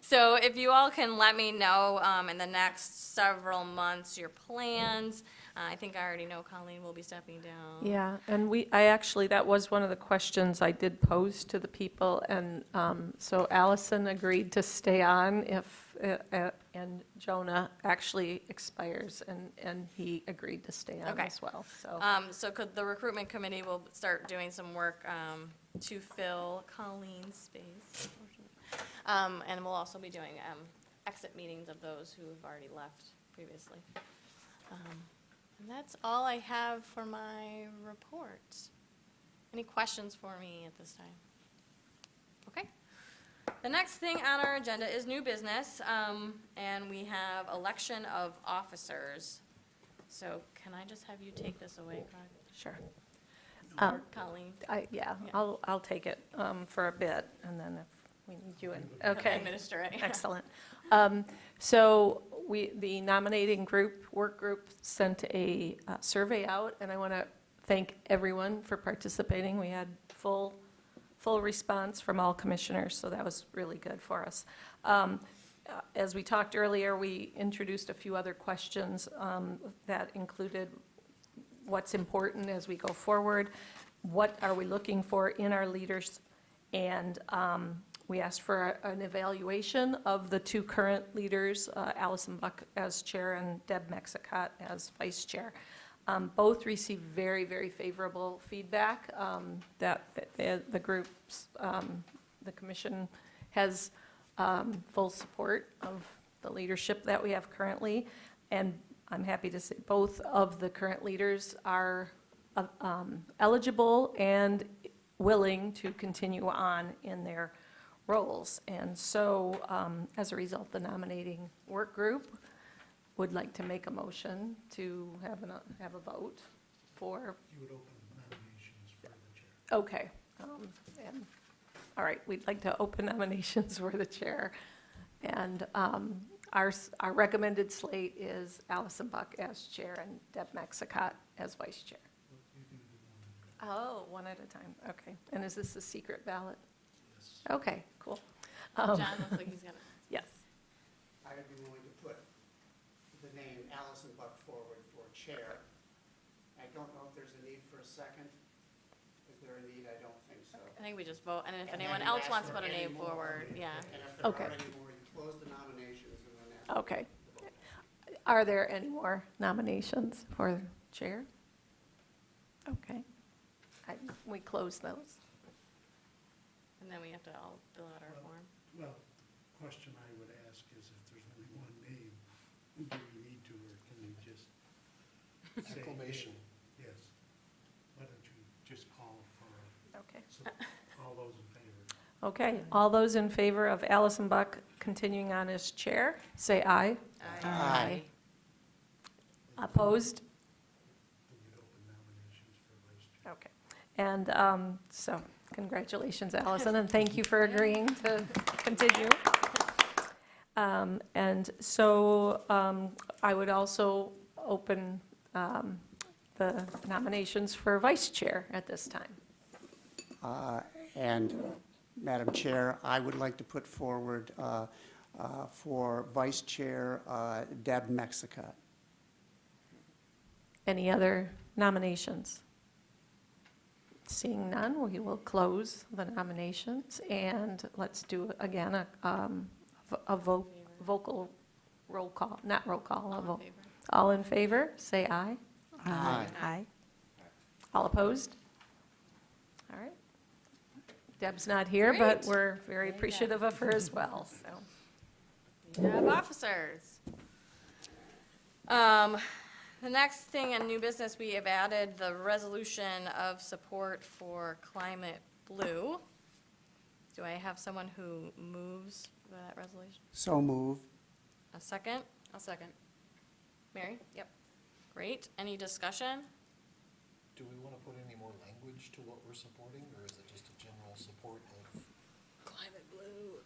So if you all can let me know in the next several months your plans. I think I already know Colleen will be stepping down. Yeah, and that was one of the questions I did pose to the people, and so Allison agreed to stay on if, and Jonah actually expires, and he agreed to stay on Okay. as well, so. So the recruitment committee will start doing some work to fill Colleen's space, unfortunately. And we'll also be doing exit meetings of those who have already left previously. And that's all I have for my report. Any questions for me at this time? Okay. The next thing on our agenda is new business, and we have election of officers. So can I just have you take this away, Craig? Sure. Or Colleen? Yeah, I'll take it for a bit, and then if we need you in, okay. Administer it. Excellent. So the nominating group, work group, sent a survey out, and I want to thank everyone for participating. We had full response from all commissioners, so that was really good for us. As we talked earlier, we introduced a few other questions that included what's important as we go forward, what are we looking for in our leaders, and we asked for an evaluation of the two current leaders, Allison Buck as chair and Deb Mexicott as vice chair. Both received very, very favorable feedback that the groups, the commission has full support of the leadership that we have currently. And I'm happy to say both of the current leaders are eligible and willing to continue on in their roles. And so, as a result, the nominating work group would like to make a motion to have a vote for, You would open nominations for the chair. okay. And, all right, we'd like to open nominations for the chair. And our recommended slate is Allison Buck as chair and Deb Mexicott as vice chair. Oh, one at a time, okay. And is this a secret ballot? Yes. Okay, cool. John looks like he's gonna. Yes. I would be willing to put the name Allison Buck forward for chair. I don't know if there's a need for a second. Is there a need? I don't think so. I think we just vote, and if And anyone then you else ask wants to for put a any name more. forward, yeah. And if there Okay. are any more, you close the nominations and then ask. Okay. Are there any more nominations for chair? Okay. We close those. And then we have to all fill out our form. Well, question I would ask is if there's only one name, do we need to, or can we just Acclamation. Yes. Why don't you just call for, Okay. all those in favor? Okay, all those in favor of Allison Buck continuing on as chair, say aye. Aye. Opposed? Then you'd open nominations for vice chair. Okay. And so, congratulations, Allison, and thank you for agreeing to continue. And so I would also open the nominations for vice chair at this time. And Madam Chair, I would like to put forward for Vice Chair Deb Mexica. Any other nominations? Seeing none, we will close the nominations, and let's do, again, a vocal roll call, not roll call, a vote. All in favor, say aye. Aye. Aye. All opposed? All right. Deb's not here, but Great. we're very appreciative of her as well, so. We have officers. The next thing in new business, we have added the resolution of support for Climate Blue. Do I have someone who moves that resolution? So move. A second? I'll second. Mary? Yep. Great. Any discussion? Do we want to put any more language to what we're supporting, or is it just a general support of Climate Blue.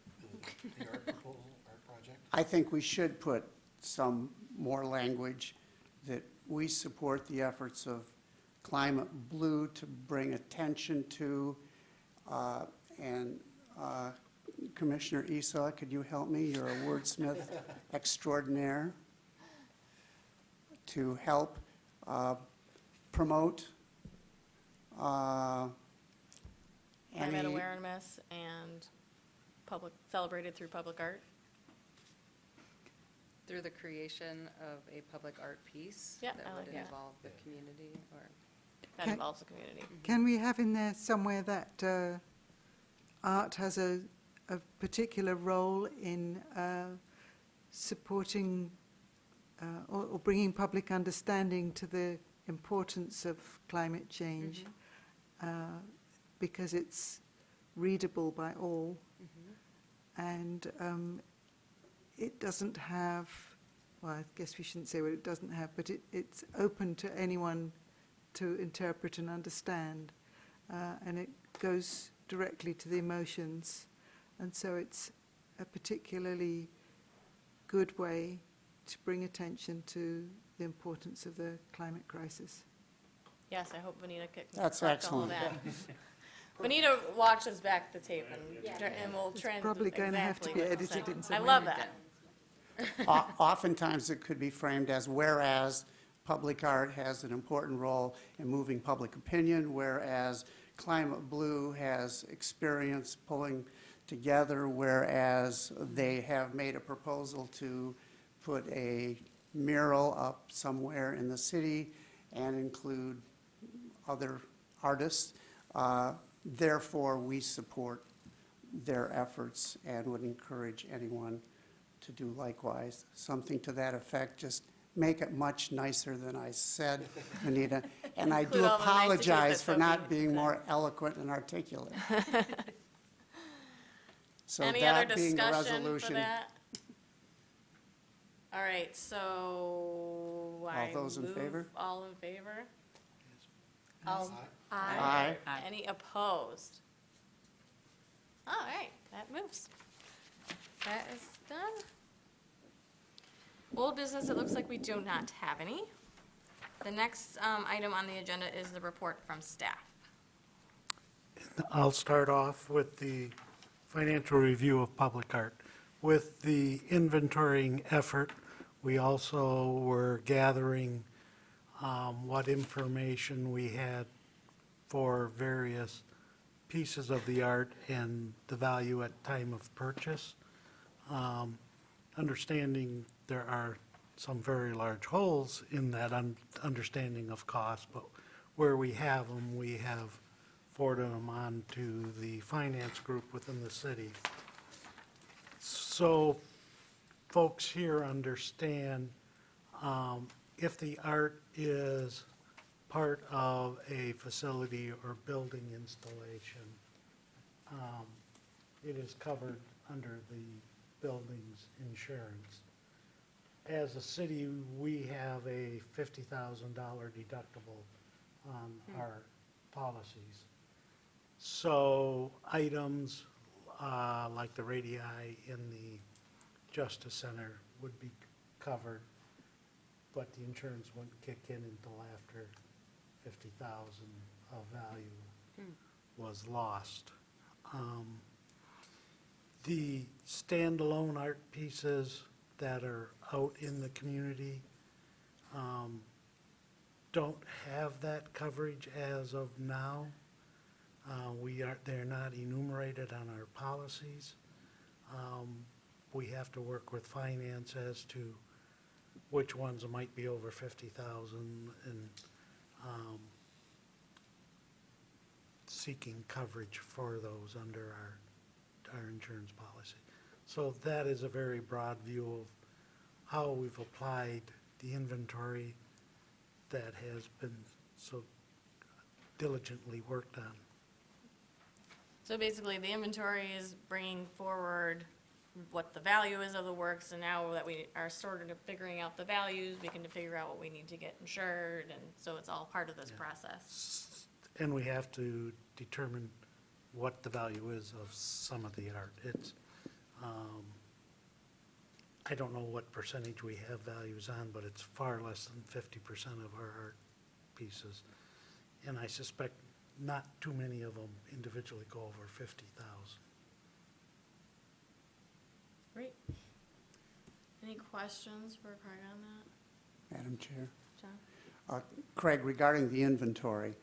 the art proposal, art project? I think we should put some more language that we support the efforts of Climate Blue to bring attention to, and Commissioner Esau, could you help me? You're a wordsmith extraordinaire. To help promote Climate any, awareness and celebrated through public art. Through the creation of a public art piece Yeah, that I like would that. involve the community, or? That Okay. involves the community. Can we have in there somewhere that art has a particular role in supporting or bringing public understanding to the importance of climate change, because it's readable by all, and it doesn't have, well, I guess we shouldn't say what it doesn't have, but it's open to anyone to interpret and understand, and it goes directly to the emotions, and so it's a particularly good way to bring attention to the importance of the climate crisis. Yes, I hope Vanita can That's correct all of excellent. that. Vanita watches back the tape and will translate. probably going to have to be edited in some I way. love that. Oftentimes, it could be framed as, whereas public art has an important role in moving public opinion, whereas Climate Blue has experience pulling together, whereas they have made a proposal to put a mural up somewhere in the city and include other artists. Therefore, we support their efforts and would encourage anyone to do likewise. Something to that effect, just make it much nicer than I said, Anita. And I do Include all the niceties apologize that for Sophie not being said. more eloquent and articulate. So Any other that being the discussion for resolution, that? All right, so I those in move- favor? All in favor? All, Aye. Any opposed? All right, that moves. That is done. Old business, it looks like we do not have any. The next item on the agenda is the report from staff. I'll start off with the financial review of public art. With the inventorying effort, we also were gathering what information we had for various pieces of the art and the value at time of purchase. Understanding there are some very large holes in that understanding of cost, but where we have them, we have forwarded them on to the finance group within the city. So folks here understand if the art is part of a facility or building installation, it is covered under the building's insurance. As a city, we have a $50,000 deductible on our policies. So items like the radii in the Justice Center would be covered, but the insurance wouldn't kick in until after 50,000 of value was lost. The standalone art pieces that are out in the community don't have that coverage as of now. They're not enumerated on our policies. We have to work with finance as to which ones might be over 50,000 and seeking coverage for those under our insurance policy. So that is a very broad view of how we've applied the inventory that has been so diligently worked on. So basically, the inventory is bringing forward what the value is of the works, and now that we are sort of figuring out the values, we can figure out what we need to get insured, and so it's all part of this process. And we have to determine what the value is of some of the art. It's, I don't know what percentage we have values on, but it's far less than 50% of our art pieces. And I suspect not too many of them individually go over 50,000. Great. Any questions for Craig on that? Madam Chair. John? Craig, regarding the inventory,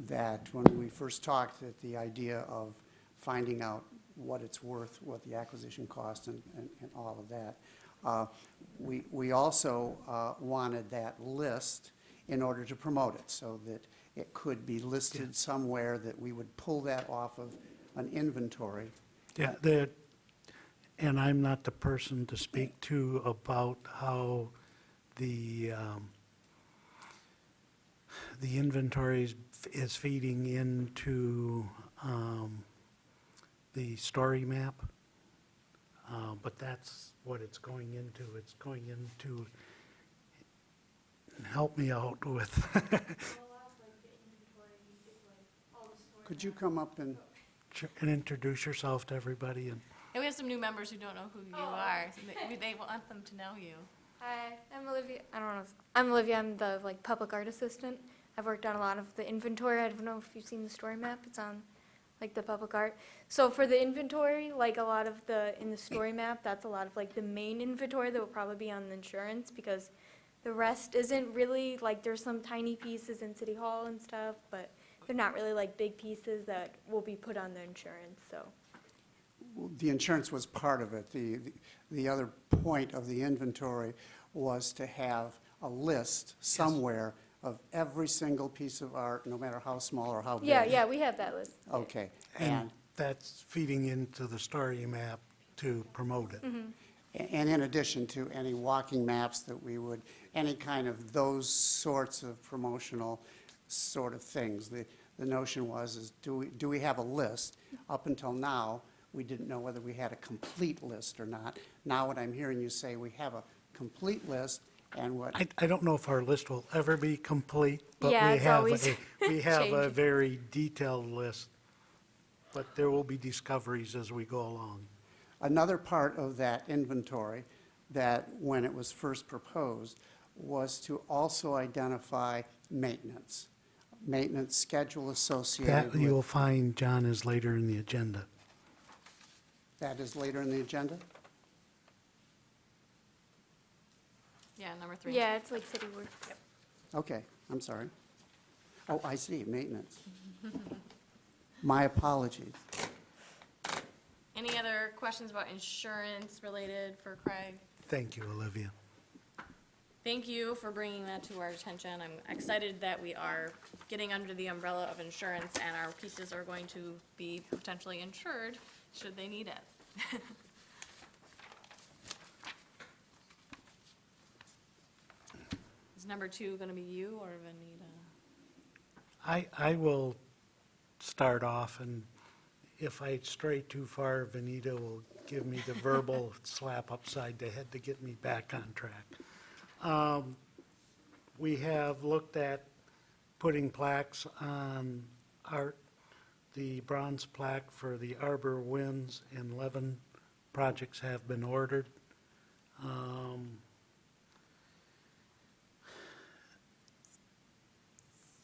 that when we first talked, that the idea of finding out what it's worth, what the acquisition cost and all of that, we also wanted that list in order to promote it, so that it could be listed somewhere, that we would pull that off of an inventory. Yeah, and I'm not the person to speak to about how the inventory is feeding into the story map, but that's what it's going into. It's going into, help me out with, Could you come up and, and introduce yourself to everybody. And And we have some new members who don't know who you are, so they want them to know you. Hi, I'm Olivia. I don't know. I'm Olivia. I'm the public art assistant. I've worked on a lot of the inventory. I don't know if you've seen the story map. It's on the public art. So for the inventory, a lot of in the story map, that's a lot of the main inventory that will probably be on the insurance, because the rest isn't really there's some tiny pieces in City Hall and stuff, but they're not really big pieces that will be put on the insurance. So. the insurance was part of it. The other point of the inventory was to have a list somewhere of every single piece of art, no matter how small or how big. Yeah, we have that list. Okay. and that's feeding into the story map to promote it. And in addition to any walking maps that we would, any kind of those sorts of promotional sort of things. The notion was, do we have a list? Up until now, we didn't know whether we had a complete list or not. Now what I'm hearing you say, we have a complete list, and what, I don't know if our list will ever be complete, but Yeah, we it's have always we have a changing. very detailed list. But there will be discoveries as we go along. another part of that inventory, that when it was first proposed, was to also identify maintenance schedule associated That you'll with. find, John, is later in the agenda. That is later in the agenda? Yeah, number 3. Yeah, it's city work. Okay, I'm sorry. Oh, I see, maintenance. My apologies. Any other questions about insurance related for Craig? Thank you, Olivia. Thank you for bringing that to our attention. I'm excited that we are getting under the umbrella of insurance, and our pieces are going to be potentially insured should they need it. number 2 going to be you or Vanita? I will start off, and if I stray too far, Vanita will give me the verbal slap upside the head to get me back on track. We have looked at putting plaques on art. The bronze plaque for the Arbor Winds and 11 projects have been ordered.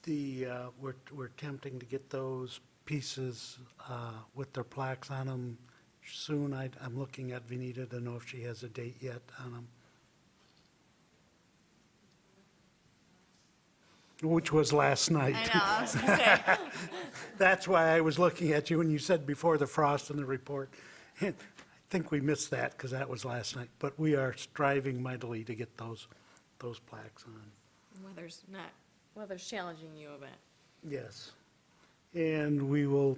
We're attempting to get those pieces with their plaques on them soon. I'm looking at Vanita to know if she has a date yet on them. Which was last night. I know, I was going to say. That's why I was looking at you when you said before the frost in the report. And I think we missed that because that was last night. But we are striving mightily to get those plaques on. Weather's challenging you a bit. Yes. And we will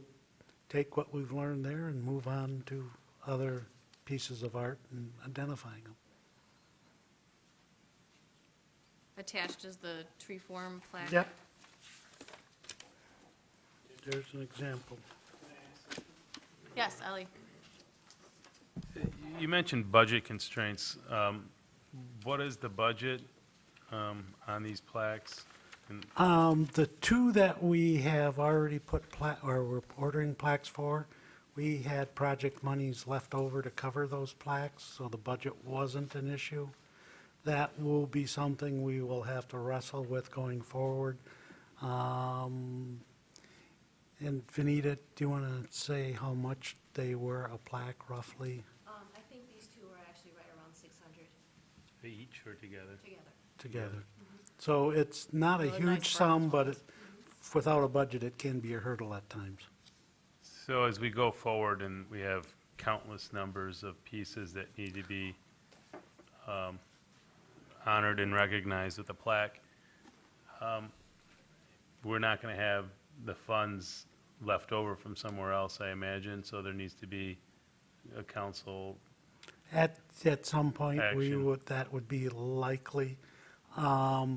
take what we've learned there and move on to other pieces of art and identifying them. Attached is the tree form plaque. Yep. There's an example. Yes, Ellie. You mentioned budget constraints. What is the budget on these plaques? And The two that we have already put or we're ordering plaques for, we had project monies left over to cover those plaques, so the budget wasn't an issue. That will be something we will have to wrestle with going forward. And Vanita, do you want to say how much they were a plaque roughly I think these two are actually right around 600 each or together? together. together? So it's not a Those are nice huge sum, bronze but without a budget, it can be a hurdle at times. So as we go forward and we have countless numbers of pieces that need to be honored and recognized with a plaque, we're not going to have the funds left over from somewhere else, I imagine, so there needs to be a council. At some point, Action. that would be likely. I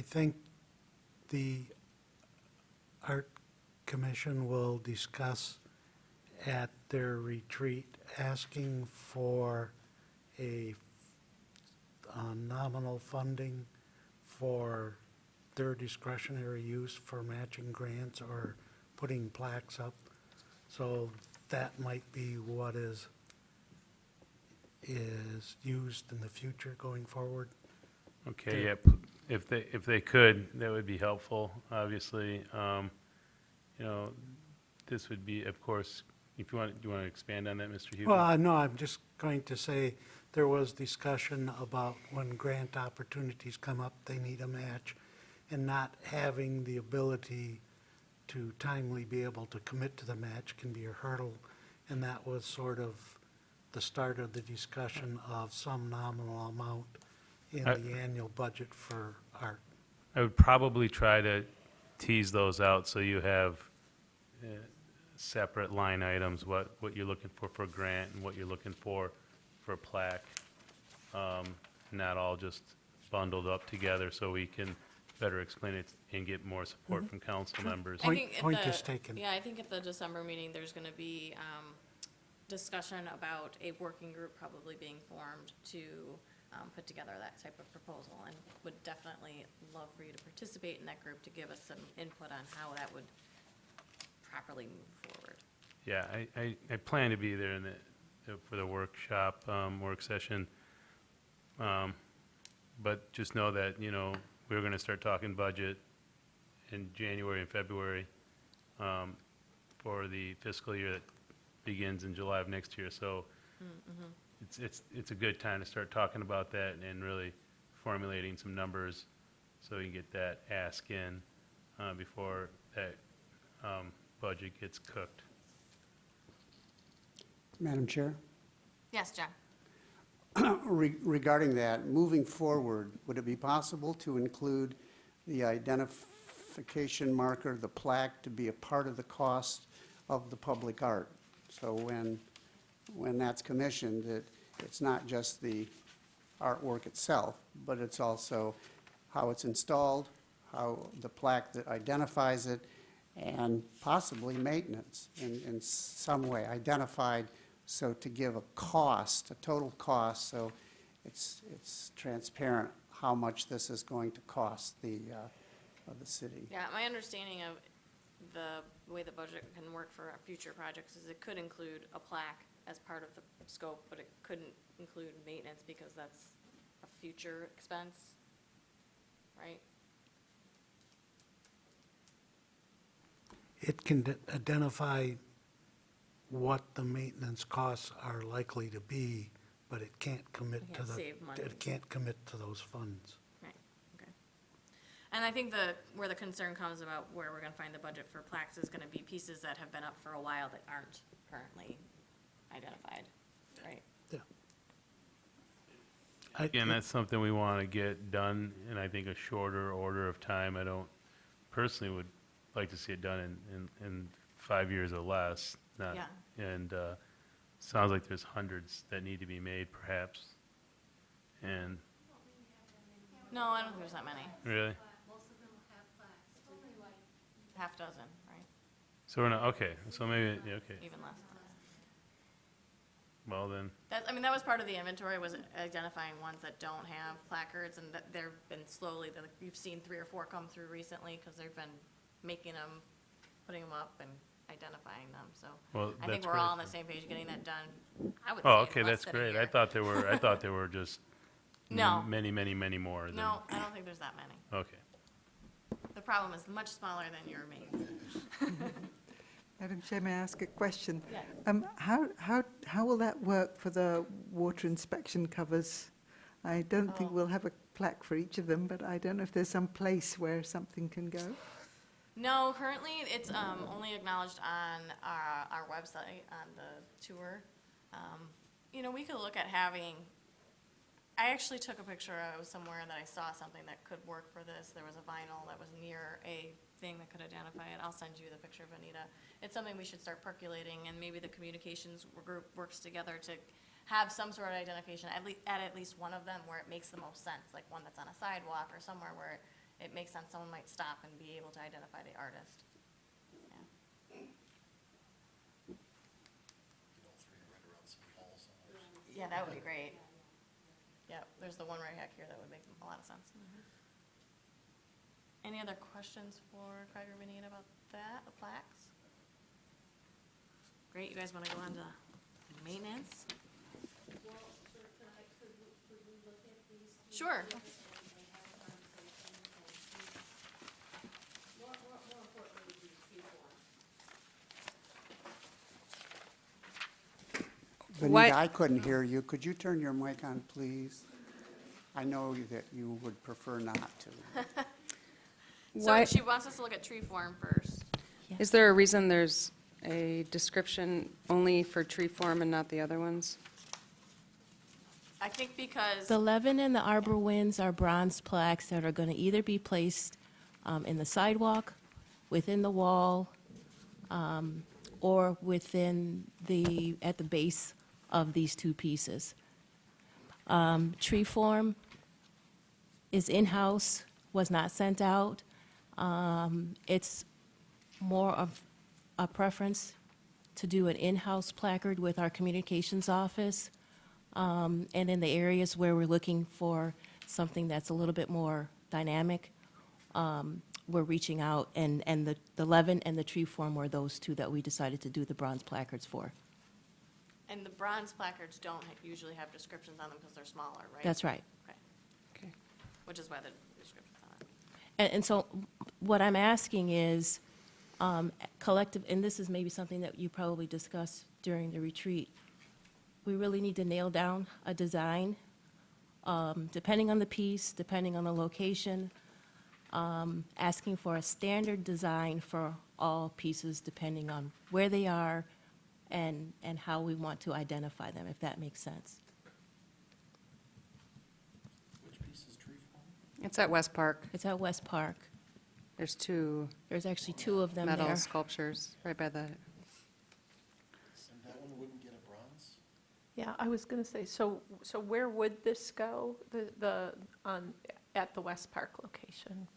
think the Art Commission will discuss at their retreat asking for a nominal funding for their discretionary use for matching grants or putting plaques up. So that might be what is used in the future going forward. Okay, yep. If they could, that would be helpful, obviously. You know, this would be, of course, if you want, do you want to expand on that, Mr. Huber? Well, no, I'm just going to say there was discussion about when grant opportunities come up, they need a match, and not having the ability to timely be able to commit to the match can be a hurdle. And that was sort of the start of the discussion of some nominal amount in the annual budget for art. I would probably try to tease those out so you have separate line items, what you're looking for a grant and what you're looking for a plaque. Not all just bundled up together so we can better explain it and get more support from council members. Point is taken. Yeah, I think at the December meeting, there's going to be discussion about a working group probably being formed to put together that type of proposal, and would definitely love for you to participate in that group to give us some input on how that would properly move forward. Yeah, I plan to be there for the workshop, work session. But just know that, you know, we're going to start talking budget in January and February for the fiscal year that begins in July of next year. So it's a good time to start talking about that and really formulating some numbers so you can get that ask in before that budget gets cooked. Madam Chair? Yes, John? Regarding that, moving forward, would it be possible to include the identification marker, the plaque, to be a part of the cost of the public art? So when that's commissioned, it's not just the artwork itself, but it's also how it's installed, how the plaque that identifies it, and possibly maintenance in some way, identified so to give a cost, a total cost, so it's transparent how much this is going to cost the city. Yeah, my understanding of the way the budget can work for our future projects is it could include a plaque as part of the scope, but it couldn't include maintenance because that's a future expense, right? It can identify what the maintenance costs are likely to be, but it can't commit It to can't the. save money. It can't commit to those funds. Right, okay. And I think where the concern comes about where we're gonna find the budget for plaques is gonna be pieces that have been up for a while that aren't currently identified, right? Yeah. Again, that's something we want to get done in, I think, a shorter order of time. I don't, personally would like to see it done in 5 years or less, not, Yeah. and sounds like there's hundreds that need to be made perhaps. And, No, I don't think there's that many, really? Most of them have plaques, only like half dozen, right? So we're not, okay, so maybe, yeah, okay, Even less. well then, That, I mean, that was part of the inventory, was identifying ones that don't have placards, and that they've been slowly, you've seen 3 or 4 come through recently, because they've been making them, putting them up and identifying them, so. well, I think that's we're all on great. the same page, getting that done, I would Oh, say okay, in less that's than a great. I year. thought there were just No. many, many, many more than. No, I don't think there's that many. Okay. The problem is much smaller than your main. Madam Chair, may I ask a question? Yes. How will that work for the water inspection covers? I don't think Oh. we'll have a plaque for each of them, but I don't know if there's some place where something can go. No, currently, it's only acknowledged on our website, on the tour. You know, we could look at having, I actually took a picture, I was somewhere that I saw something that could work for this. There was a vinyl that was near a thing that could identify it. I'll send you the picture of Anita. It's something we should start percolating, and maybe the communications group works together to have some sort of identification, at least one of them where it makes the most sense, like one that's on a sidewalk or somewhere where it makes sense, someone might stop and be able to identify the artist. Yeah. Yeah, that would be great. Yeah, there's the one right back here that would make a lot of sense. Any other questions for Craig or Benita about that, the plaques? Great, you guys want to go on to maintenance? Well, sir, could we look at these? Sure. More importantly, the tree form. What- Benita, I couldn't hear you. Could you turn your mic on, please? I know that you would prefer not to. So Why- she wants us to look at tree form first. Is there a reason there's a description only for tree form and not the other ones? I think because, The Levin and the Arbor Winds are bronze plaques that are going to either be placed in the sidewalk, within the wall, or within at the base of these 2 pieces. Tree form is in-house, was not sent out. It's more of a preference to do an in-house placard with our communications office. And in the areas where we're looking for something that's a little bit more dynamic, we're reaching out, and the Levin and the tree form were those 2 that we decided to do the bronze placards for. and the bronze placards don't usually have descriptions on them because they're smaller, right? That's right. Okay, Okay. which is why the description's on it. And so what I'm asking is, collective, and this is maybe something that you probably discussed during the retreat, we really need to nail down a design, depending on the piece, depending on the location, asking for a standard design for all pieces, depending on where they are and how we want to identify them, if that makes sense. Which piece is tree form? It's at West Park. It's at West Park. There's 2 There's actually 2 of them metal there. sculptures right by the, And that one wouldn't get a bronze? Yeah, I was going to say, so where would this go, at the West Park location?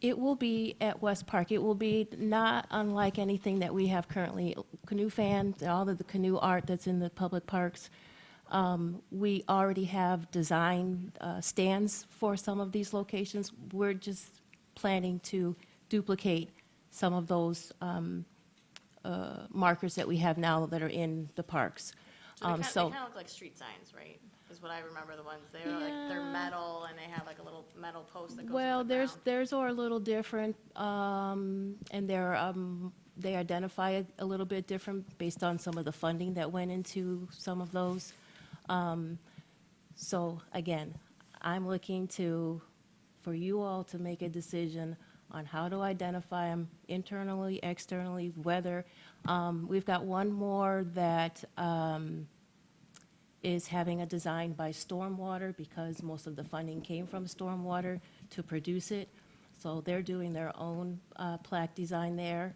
It will be at West Park. It will be not unlike anything that we have currently. Canoe fans, all of the canoe art that's in the public parks. We already have design stands for some of these locations. We're just planning to duplicate some of those markers that we have now that are in the parks. So they kind of look like street signs, right? Is what I remember the ones. They're like, they're metal and they have like a little metal post that goes Well, in the ground. theirs are a little different, and they identify it a little bit different based on some of the funding that went into some of those. So again, I'm looking for you all to make a decision on how to identify them internally, externally, whether, we've got one more that is having a design by Stormwater because most of the funding came from Stormwater to produce it. So they're doing their own plaque design there.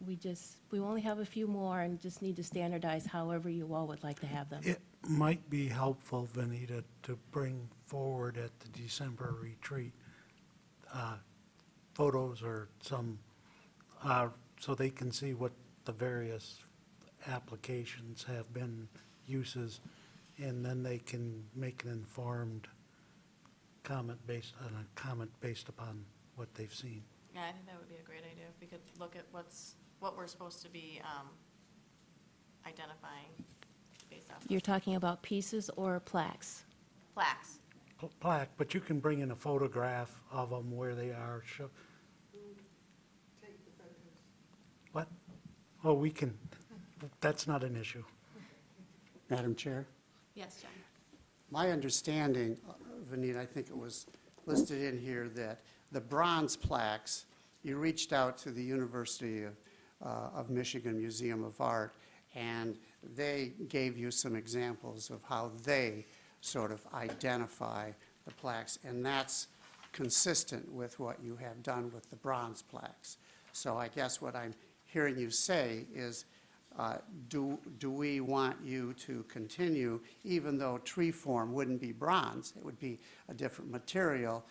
We only have a few more and just need to standardize however you all would like to have them. It might be helpful, Vanita, to bring forward at the December retreat photos or some, so they can see what the various applications have been, uses, and then they can make an informed comment based upon what they've seen. Yeah, I think that would be a great idea if we could look at what we're supposed to be identifying based off You're talking about pieces or plaques? plaques. Plaque, but you can bring in a photograph of them where they are, show. What? Oh, we can, that's not an issue. Madam Chair? Yes, John. My understanding, Vanita, I think it was listed in here, that the bronze plaques, you reached out to the University of Michigan Museum of Art, and they gave you some examples of how they sort of identify the plaques, and that's consistent with what you have done with the bronze plaques. So I guess what I'm hearing you say is, do we want you to continue, even though tree form wouldn't be bronze, it would be a different material,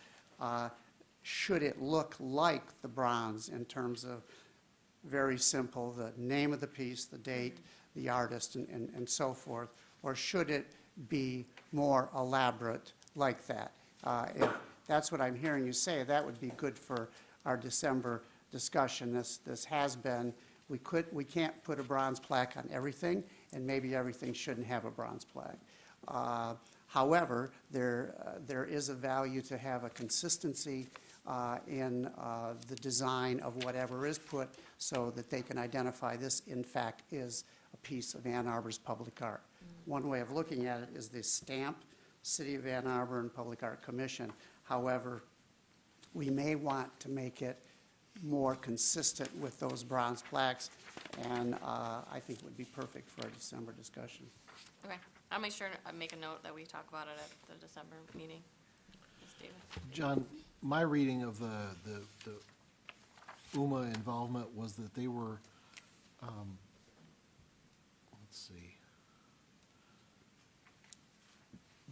should it look like the bronze in terms of very simple, the name of the piece, the date, the artist, and so forth, or should it be more elaborate like that? If that's what I'm hearing you say, that would be good for our December discussion. This has been, we can't put a bronze plaque on everything, and maybe everything shouldn't have a bronze plaque. However, there is a value to have a consistency in the design of whatever is put so that they can identify this, in fact, is a piece of Ann Arbor's public art. One way of looking at it is the stamp, City of Ann Arbor and Public Art Commission. However, we may want to make it more consistent with those bronze plaques, and I think it would be perfect for a December discussion. Okay, I'll make sure I make a note that we talk about it at the December meeting. Yes, David? John, my reading of the UMA involvement was that they were, let's see,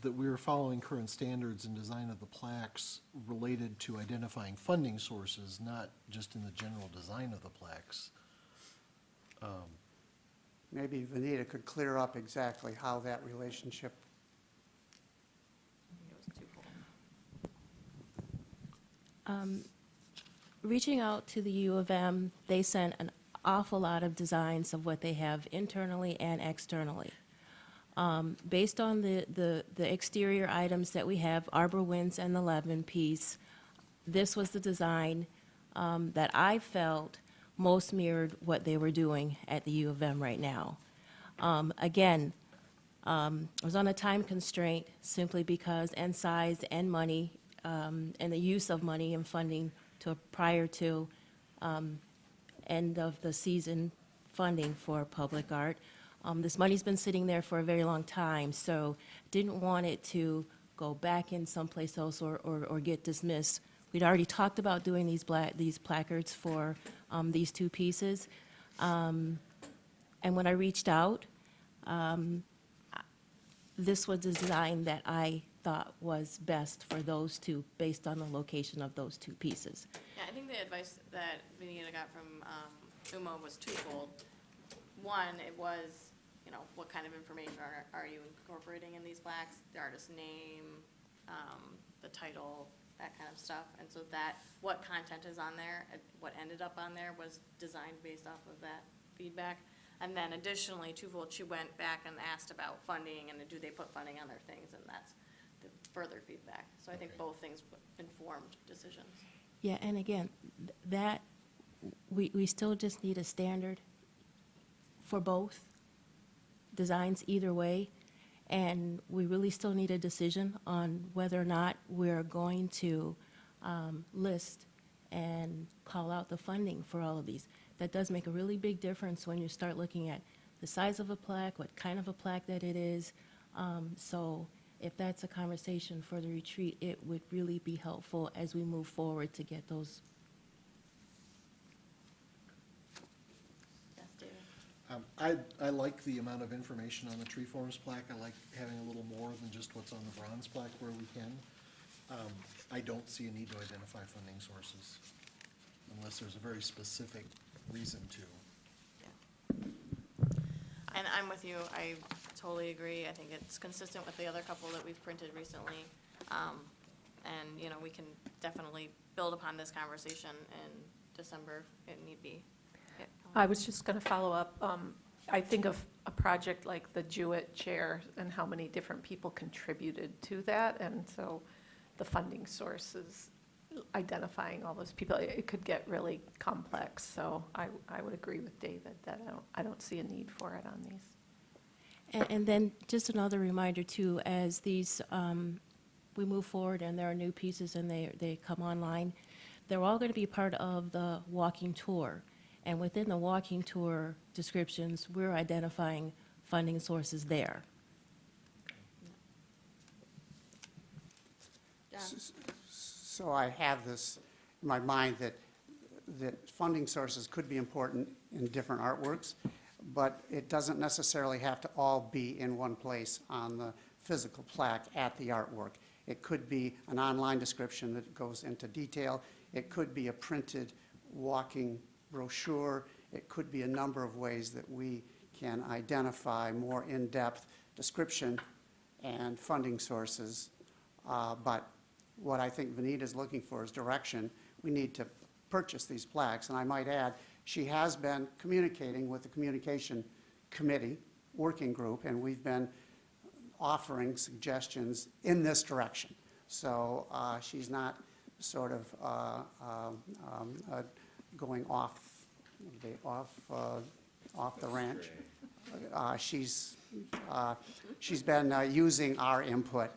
that we were following current standards in design of the plaques related to identifying funding sources, not just in the general design of the plaques. Maybe Vanita could clear up exactly how that relationship. I think it was twofold. Reaching out to the U of M, they sent an awful lot of designs of what they have internally and externally. Based on the exterior items that we have, Arbor Winds and the Levin piece, this was the design that I felt most mirrored what they were doing at the U of M right now. Again, I was on a time constraint simply because, and size and money, and the use of money and funding prior to end of the season funding for public art. This money's been sitting there for a very long time, so didn't want it to go back in someplace else or get dismissed. We'd already talked about doing these placards for these two pieces. And when I reached out, this was the design that I thought was best for those two, based on the location of those two pieces. Yeah, I think the advice that Benita got from UMA was twofold. One, it was, you know, what kind of information are you incorporating in these plaques? The artist's name, the title, that kind of stuff. And so that, what content is on there, what ended up on there was designed based off of that feedback. And then additionally, twofold, she went back and asked about funding and do they put funding on their things, and that's the further feedback. So I think both things informed decisions. Yeah, and again, that, we still just need a standard for both designs either way. And we really still need a decision on whether or not we're going to list and call out the funding for all of these. That does make a really big difference when you start looking at the size of a plaque, what kind of a plaque that it is. So if that's a conversation for the retreat, it would really be helpful as we move forward to get those. Yes, David? I like the amount of information on the tree forms plaque. I like having a little more than just what's on the bronze plaque where we can. I don't see a need to identify funding sources unless there's a very specific reason to. And I'm with you, I totally agree. I think it's consistent with the other couple that we've printed recently. And, you know, we can definitely build upon this conversation in December if need be. Yeah. I was just going to follow up. I think of a project like the Jewett Chair and how many different people contributed to that. And so the funding sources, identifying all those people, it could get really complex. So I would agree with David that I don't see a need for it on these. And then just another reminder too, as these, we move forward and there are new pieces and they come online, they're all going to be part of the walking tour. And within the walking tour descriptions, we're identifying funding sources there. Yeah. So I have this in my mind that funding sources could be important in different artworks, but it doesn't necessarily have to all be in one place on the physical plaque at the artwork. It could be an online description that goes into detail. It could be a printed walking brochure. It could be a number of ways that we can identify more in-depth description and funding sources. But what I think Vanita is looking for is direction. We need to purchase these plaques. And I might add, she has been communicating with the Communication Committee Working Group, and we've been offering suggestions in this direction. So she's not sort of going off the ranch. She's been using our input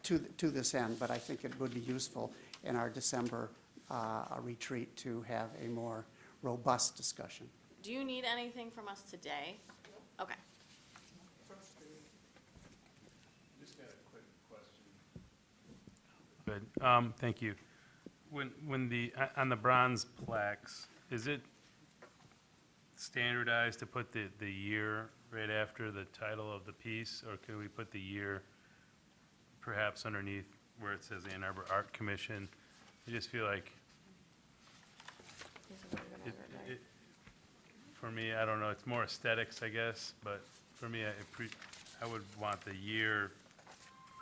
to this end, but I think it would be useful in our December retreat to have a more robust discussion. Do you need anything from us today? Okay. Just got a quick question. Good, thank you. When on the bronze plaques, is it standardized to put the year right after the title of the piece, or could we put the year perhaps underneath where it says Ann Arbor Art Commission? I just feel like, for me, I don't know, it's more aesthetics, I guess, but for me, I would want the year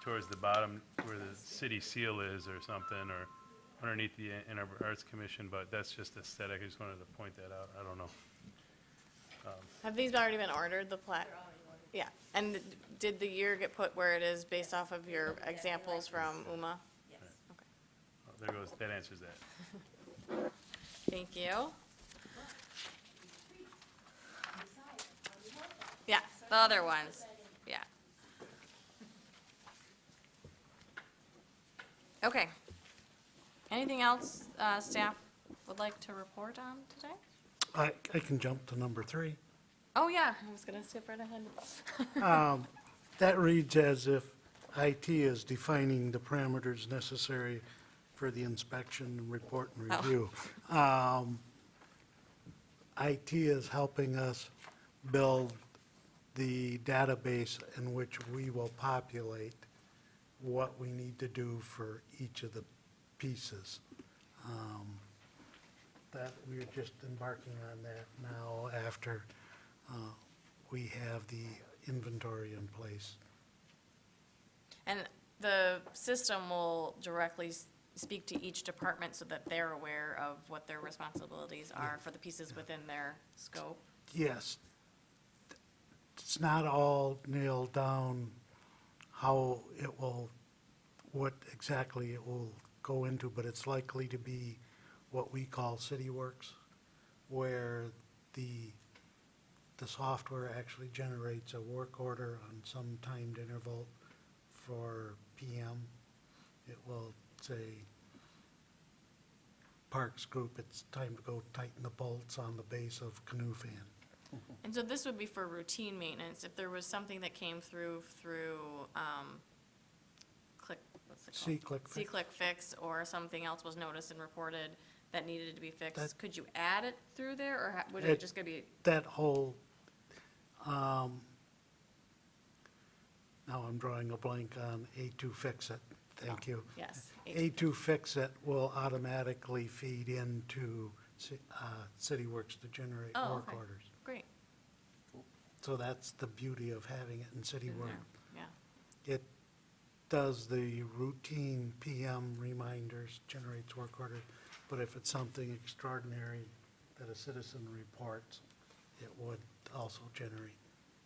towards the bottom where the city seal is or something, or underneath the Ann Arbor Arts Commission, but that's just aesthetic. I just wanted to point that out. I don't know. Have these already been ordered, the plaque? Yeah, and did the year get put where it is based off of your examples from UMA? Yes. Okay. Oh, there goes, that answers that. Thank you. Yeah, the other ones, yeah. Okay. Anything else staff would like to report on today? I can jump to number 3. Oh, yeah, I was going to skip right ahead. That reads as if IT is defining the parameters necessary for the inspection, report, and Oh. review. IT is helping us build the database in which we will populate what we need to do for each of the pieces. That we're just embarking on that now after we have the inventory in place. And the system will directly speak to each department so that they're aware of what their responsibilities are for the pieces within their scope? Yes. It's not all nailed down how it will, what exactly it will go into, but it's likely to be what we call CityWorks, where the software actually generates a work order on some timed interval for PM. It will say, Parks Group, it's time to go tighten the bolts on the base of canoe fan. And so this would be for routine maintenance. If there was something that came through Click, what's it called? C-Click Fix. C-Click Fix, or something else was noticed and reported that needed to be fixed, That- could you add it through there, or would it just gonna be? That whole, now I'm drawing a blank on A2 Fix-It, thank you. Yes. A2 Fix-It will automatically feed into CityWorks to generate Oh, work okay. orders. Great. So that's the beauty of having it in In CityWorks. there, Yeah. It does the routine PM reminders, generates work orders, but if it's something extraordinary that a citizen reports, it would also generate.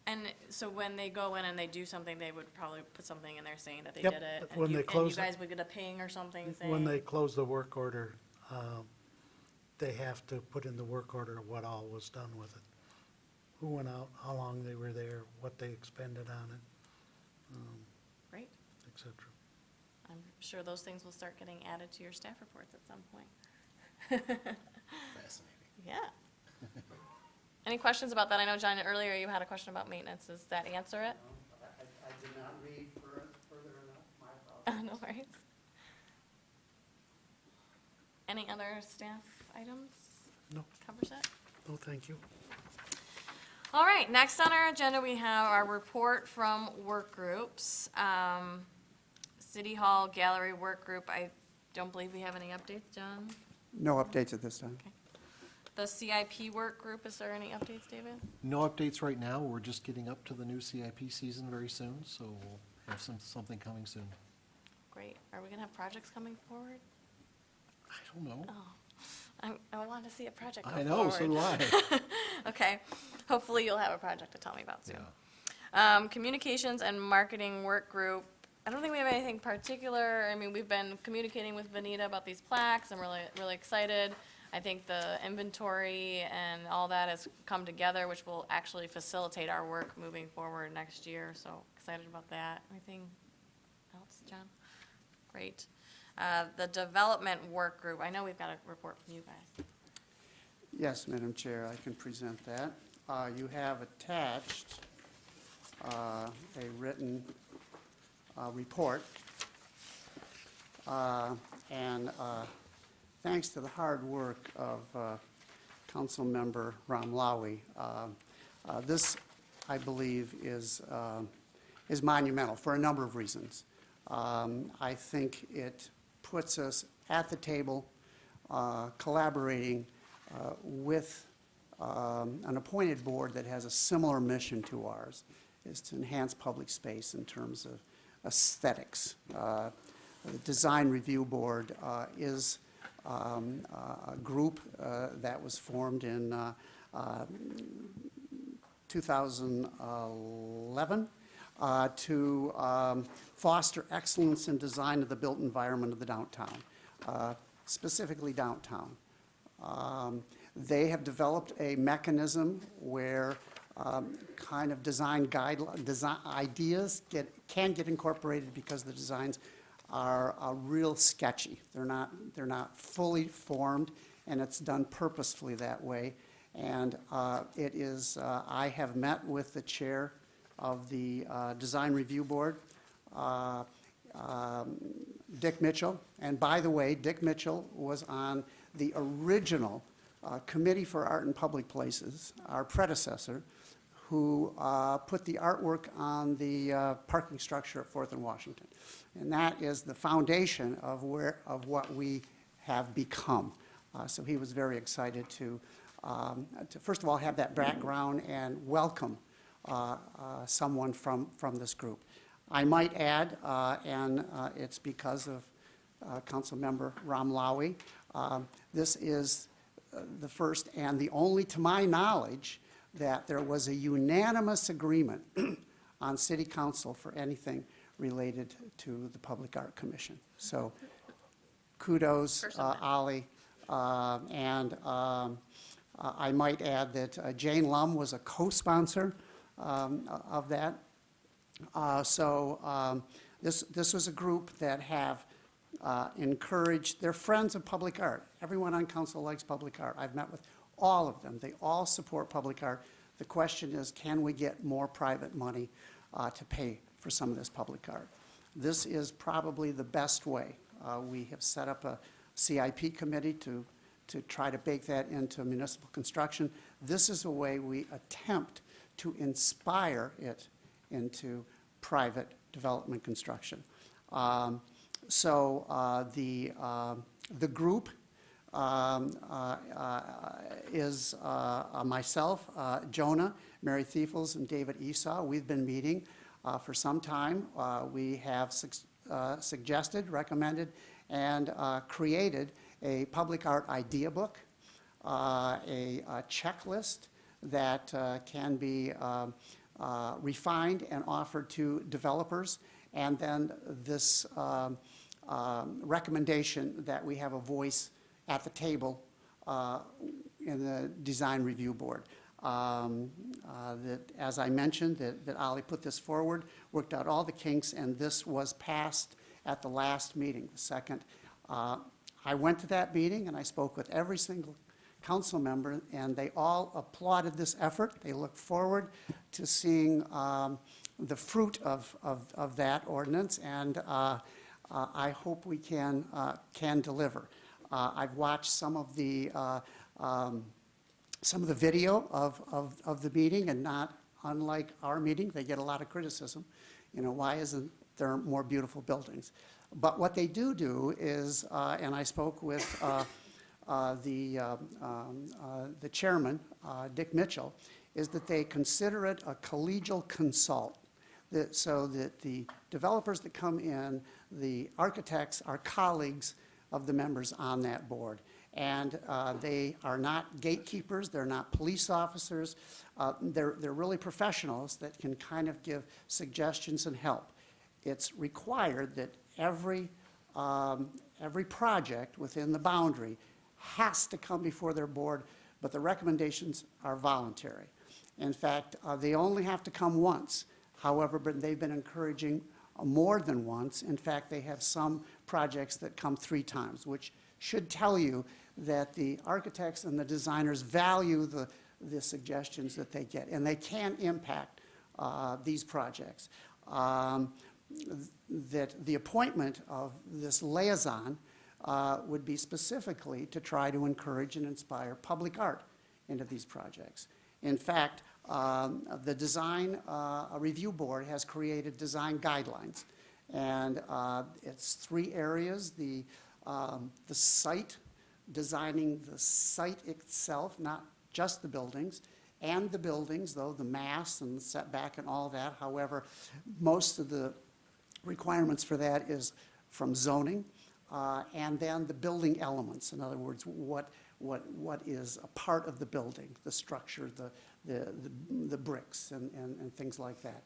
And so when they go in and they do something, they would probably put something in there saying that they Yep, did it? when they And close you it- guys would get a ping or something saying? When they close the work order, they have to put in the work order what all was done with it. Who went out, how long they were there, what they expended on it, Great. et cetera. I'm sure those things will start getting added to your staff reports at some point. Fascinating. Yeah. Any questions about that? I know, John, earlier you had a question about maintenance. Does that answer it? I did not read further enough, my apologies. No worries. Any other staff items? No. Covers it? No, thank you. All right, next on our agenda, we have our report from work groups. City Hall Gallery Work Group, I don't believe we have any updates, John? No updates at this time. The CIP Work Group, is there any updates, David? No updates right now. We're just getting up to the new CIP season very soon, so we'll have something coming soon. Great. Are we gonna have projects coming forward? I don't know. Oh, I want to see a project go I know, so do forward. I. Okay, hopefully you'll have a project to tell me about soon. Yeah. Communications and Marketing Work Group, I don't think we have anything particular. I mean, we've been communicating with Vanita about these plaques. I'm really, really excited. I think the inventory and all that has come together, which will actually facilitate our work moving forward next year, so excited about that. Anything else, John? Great. The Development Work Group, I know we've got a report from you guys. Yes, Madam Chair, I can present that. You have attached a written report. And thanks to the hard work of Councilmember Ramlawi, this, I believe, is monumental for a number of reasons. I think it puts us at the table collaborating with an appointed board that has a similar mission to ours, is to enhance public space in terms of aesthetics. The Design Review Board is a group that was formed in 2011 to foster excellence in design of the built environment of the downtown, specifically downtown. They have developed a mechanism where kind of design ideas can get incorporated because the designs are real sketchy. They're not fully formed, and it's done purposefully that way. And it is, I have met with the chair of the Design Review Board, Dick Mitchell. And by the way, Dick Mitchell was on the original Committee for Art in Public Places, our predecessor, who put the artwork on the parking structure at 4th and Washington. And that is the foundation of what we have become. So he was very excited to first of all have that background and welcome someone from this group. I might add, and it's because of Councilmember Ramlawi, this is the first and the only, to my knowledge, that there was a unanimous agreement on City Council for anything related to the Public Art Commission. So kudos, Ollie. And I might add that Jane Lum was a co-sponsor of that. This was a group that have encouraged, they're friends of public art. Everyone on council likes public art. I've met with all of them. They all support public art. The question is, can we get more private money to pay for some of this public art? This is probably the best way. We have set up a CIP committee to try to bake that into municipal construction. This is a way we attempt to inspire it into private development construction. The group is myself, Jonah, Mary Thiefels, and David Esau. We've been meeting for some time. We have suggested, recommended, and created a public art idea book, a checklist that can be refined and offered to developers, and then this recommendation that we have a voice at the table in the design review board. That, as I mentioned, that Ollie put this forward, worked out all the kinks, and this was passed at the last meeting, the second. I went to that meeting and I spoke with every single council member, and they all applauded this effort. They look forward to seeing the fruit of that ordinance, and I hope we can deliver. I've watched some of the video of the meeting, and not unlike our meeting, they get a lot of criticism. You know, why isn't there more beautiful buildings? But what they do is, and I spoke with the chairman, Dick Mitchell, is that they consider it a collegial consult. So that the developers that come in, the architects are colleagues of the members on that board. And they are not gatekeepers, they're not police officers, they're really professionals that can kind of give suggestions and help. It's required that every project within the boundary has to come before their board, but the recommendations are voluntary. In fact, they only have to come once. However, but they've been encouraging more than once. In fact, they have some projects that come 3 times, which should tell you that the architects and the designers value the suggestions that they get, and they can impact these projects. That the appointment of this liaison would be specifically to try to encourage and inspire public art into these projects. In fact, the design review board has created design guidelines, and it's 3 areas: the site, designing the site itself, not just the buildings, and the buildings, though the mass and setback and all that. However, most of the requirements for that is from zoning, and then the building elements. In other words, what is a part of the building, the structure, the bricks and things like that.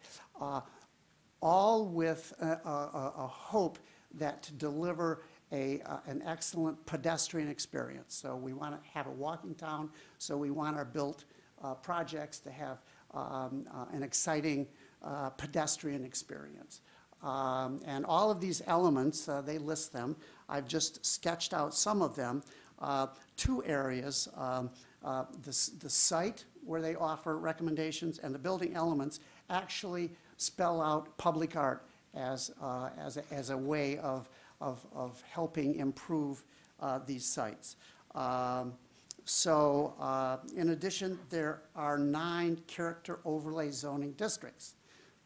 All with a hope that to deliver an excellent pedestrian experience. So we want to have a walking town, so we want our built projects to have an exciting pedestrian experience. And all of these elements, they list them. I've just sketched out some of them. 2 areas, the site where they offer recommendations, and the building elements actually spell out public art as a way of helping improve these sites. So in addition, there are 9 character overlay zoning districts.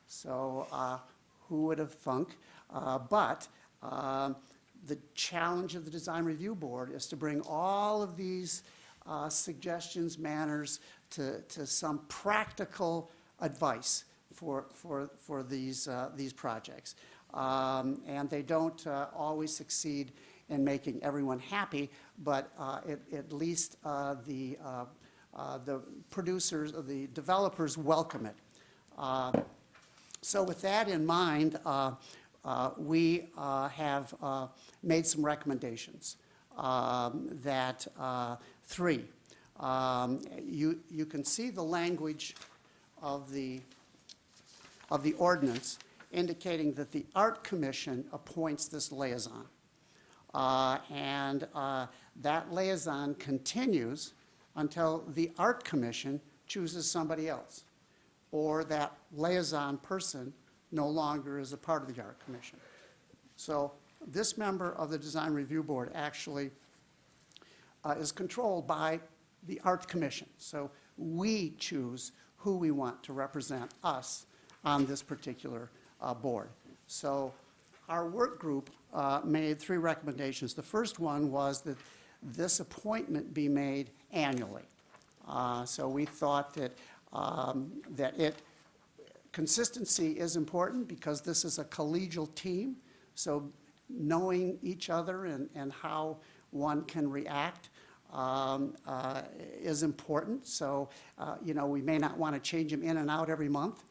So who would have thunk? But the challenge of the Design Review Board is to bring all of these suggestions, manners, to some practical advice for these projects. And they don't always succeed in making everyone happy, but at least the producers, the developers welcome it. So with that in mind, we have made some recommendations. That 3, you can see the language of the ordinance indicating that the Art Commission appoints this liaison. And that liaison continues until the Art Commission chooses somebody else, or that liaison person no longer is a part of the Art Commission. So this member of the Design Review Board actually is controlled by the Art Commission. So we choose who we want to represent us on this particular board. So our work group made 3 recommendations. The first one was that this appointment be made annually. So we thought that consistency is important because this is a collegial team. So knowing each other and how one can react is important. So, we may not want to change them in and out every month.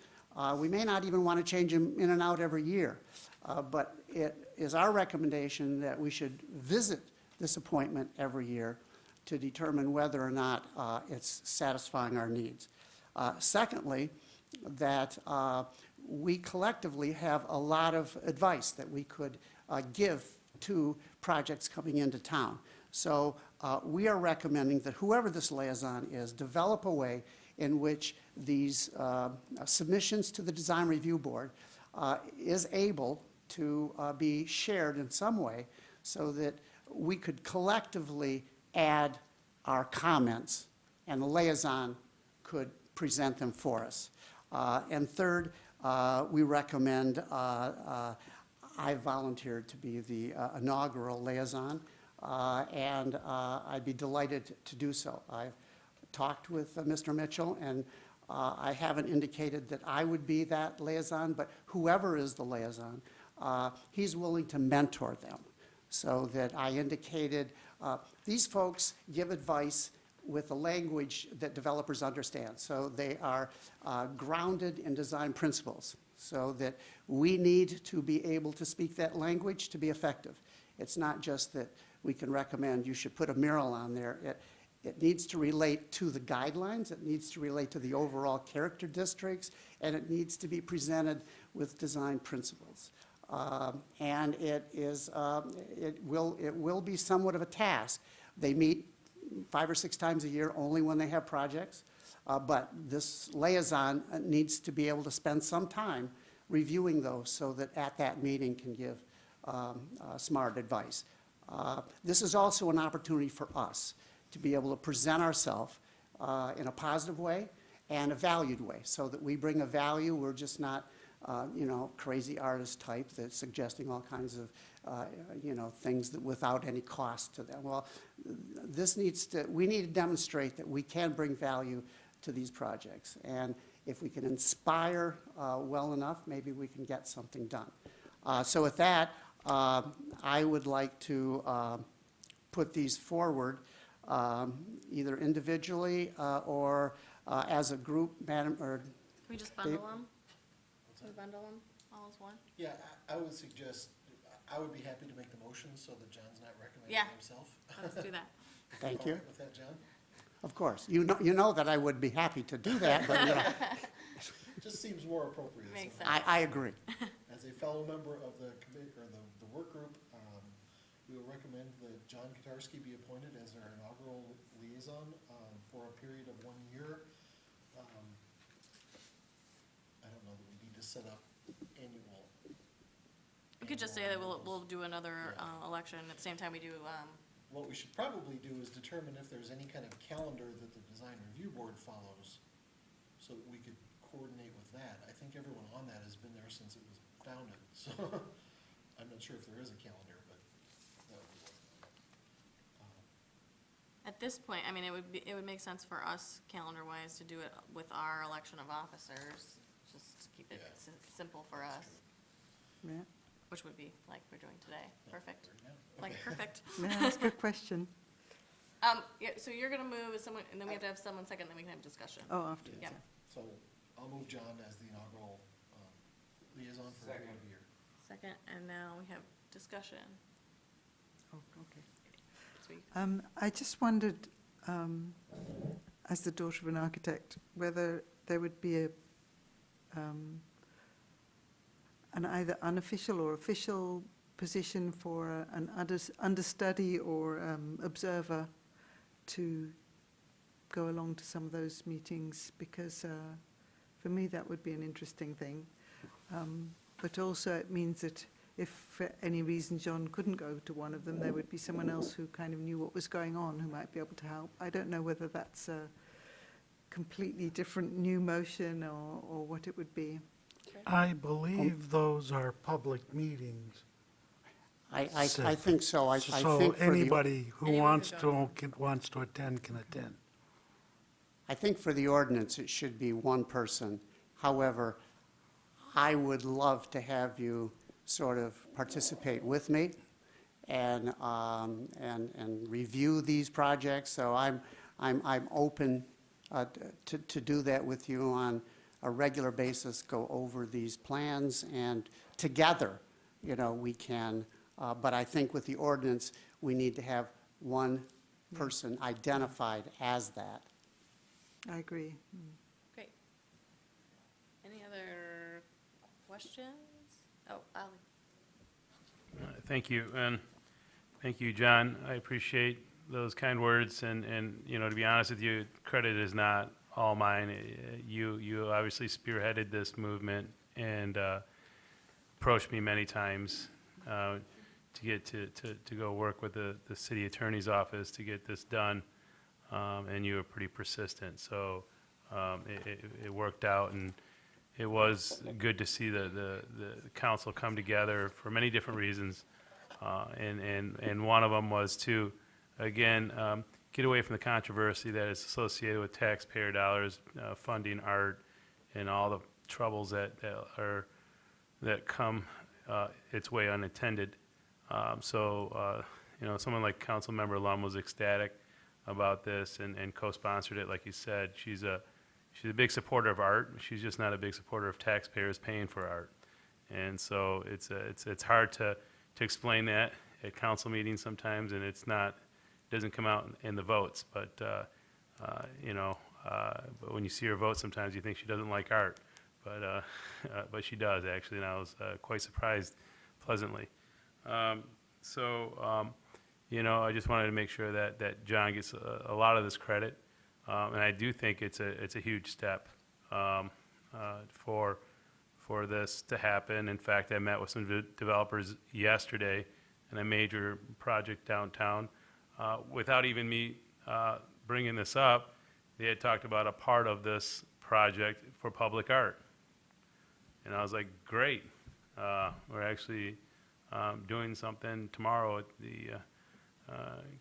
We may not even want to change them in and out every year. But it is our recommendation that we should visit this appointment every year to determine whether or not it's satisfying our needs. Secondly, that we collectively have a lot of advice that we could give to projects coming into town. So we are recommending that whoever this liaison is, develop a way in which these submissions to the Design Review Board is able to be shared in some way so that we could collectively add our comments and the liaison could present them for us. And third, we recommend, I volunteered to be the inaugural liaison, and I'd be delighted to do so. I've talked with Mr. Mitchell, and I haven't indicated that I would be that liaison, but whoever is the liaison, he's willing to mentor them. So that I indicated, these folks give advice with a language that developers understand. So they are grounded in design principles, so that we need to be able to speak that language to be effective. It's not just that we can recommend you should put a mural on there. It needs to relate to the guidelines, it needs to relate to the overall character districts, and it needs to be presented with design principles. And it will be somewhat of a task. They meet 5 or 6 times a year only when they have projects, but this liaison needs to be able to spend some time reviewing those so that at that meeting can give smart advice. This is also an opportunity for us to be able to present ourselves in a positive way and a valued way, so that we bring a value. We're just not crazy artist type that's suggesting all kinds of, things that without any cost to them. Well, we need to demonstrate that we can bring value to these projects. And if we can inspire well enough, maybe we can get something done. So with that, I would like to put these forward either individually or as a group, Madam, or Can we just bundle them? Can we bundle them all as one? Yeah, I would suggest, I would be happy to make the motion so that John's not recommending Yeah. himself. Let's do that. Thank All you. right with that, John? Of course. You know that I would be happy to do that, but It just seems more appropriate. Makes So, sense. I agree. As a fellow member of the committee, or the work group, we will recommend that John Kotarski be appointed as our inaugural liaison for a period of 1 year. I don't know that we need to set up annual. We could just say that we'll do another election at the same time we do what we should probably do is determine if there's any kind of calendar that the design review board follows, so that we could coordinate with that. I think everyone on that has been there since it was founded, so I'm not sure if there is a calendar, but that would be one. At this point, I mean, it would make sense for us, calendar-wise, to do it with our election of officers, just to keep it Yeah. simple for us, Yeah, which would be like we're doing today. Perfect. Right now. Like, Okay. perfect. yeah, that's a good question. Yeah, so you're gonna move as someone, and then we have to have someone second, then we can have discussion. Oh, afterwards, Yeah. yeah. So I'll move John as the inaugural liaison for the end of the year. Second, and now we have discussion. Oh, okay. So you- I just wondered, as the daughter of an architect, whether there would be an either unofficial or official position for an understudy or observer to go along to some of those meetings, because for me that would be an interesting thing. But also it means that if for any reason John couldn't go to one of them, there would be someone else who kind of knew what was going on, who might be able to help. I don't know whether that's a completely different new motion or what it would be. I believe those are public meetings. I So- think so. I So think for the, anybody who Anyone wants who to, wants to attend can attend. I think for the ordinance, it should be one person. However, I would love to have you sort of participate with me and review these projects. So I'm open to do that with you on a regular basis, go over these plans, and together, we can, but I think with the ordinance, we need to have one person identified as that. I agree. Great. Any other questions? Oh, Ali. Thank you, and thank you, John. I appreciate those kind words, and, to be honest with you, credit is not all mine. You obviously spearheaded this movement and approached me many times to get to go work with the city attorney's office to get this done, and you were pretty persistent, so it worked out, and it was good to see the council come together for many different reasons, and one of them was to, again, get away from the controversy that is associated with taxpayer dollars funding art and all the troubles that come its way unintended. Someone like Councilmember Lum was ecstatic about this and co-sponsored it, like you said. She's a big supporter of art. She's just not a big supporter of taxpayers paying for art. And so it's hard to explain that at council meetings sometimes, and it doesn't come out in the votes. But when you see her vote, sometimes you think she doesn't like art, but she does actually, and I was quite surprised pleasantly. I just wanted to make sure that John gets a lot of this credit. And I do think it's a huge step for this to happen. In fact, I met with some developers yesterday in a major project downtown. Without even me bringing this up, they had talked about a part of this project for public art. And I was like, great. We're actually doing something tomorrow at the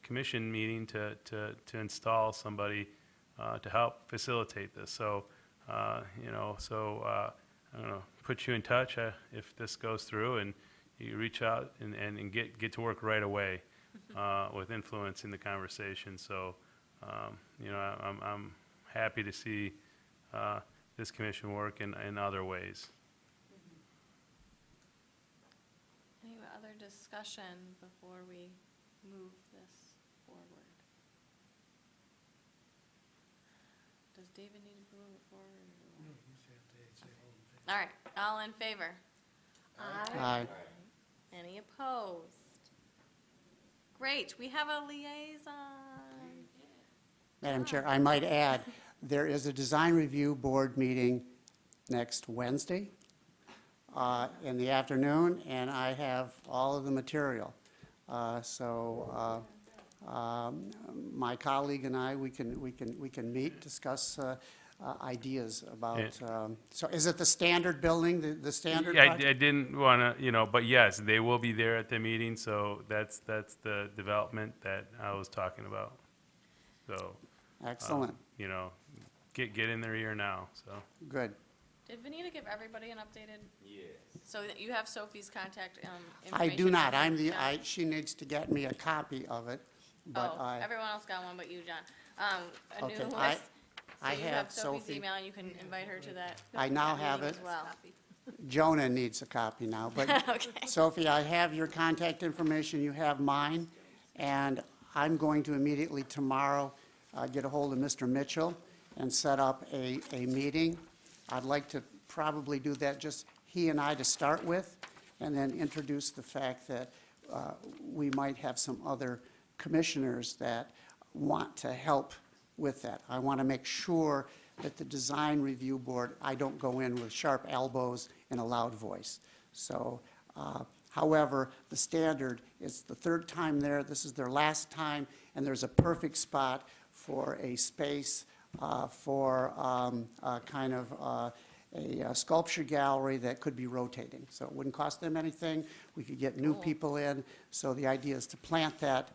commission meeting to install somebody to help facilitate this. So, I don't know, put you in touch if this goes through, and you reach out and get to work right away with influencing the conversation. So, I'm happy to see this commission work in other ways. Any other discussion before we move this forward? Does David need to move it forward? All right, all in favor? Aye. Any opposed? Great, we have a liaison. Madam Chair, I might add, there is a design review board meeting next Wednesday in the afternoon, and I have all of the material. my colleague and I, we can meet, discuss ideas about, so is it the standard building, the standard Yeah, project? I didn't want to, but yes, they will be there at the meeting, so that's the development that I was talking about. So, Excellent, get in their ear now, so. good. Did Vanita give everybody an updated? Yes. So that you have Sophie's contact I information? do not, Yeah. she needs to get me a copy of it, but Oh, I, everyone else got one but you, John. A new Okay, list. I So you have Sophie's Sophie. email, and you can invite her to that. I now that have meeting it. as well. Jonah needs a copy now, but Okay. Sophie, I have your contact information, you have mine, and I'm going to immediately tomorrow get a hold of Mr. Mitchell and set up a meeting. I'd like to probably do that, just he and I to start with, and then introduce the fact that we might have some other commissioners that want to help with that. I want to make sure that the design review board, I don't go in with sharp elbows and a loud voice. So, however, the standard is the third time there, this is their last time, and there's a perfect spot for a space for kind of a sculpture gallery that could be rotating. So it wouldn't cost them anything. We could get new people in. So the idea is to plant that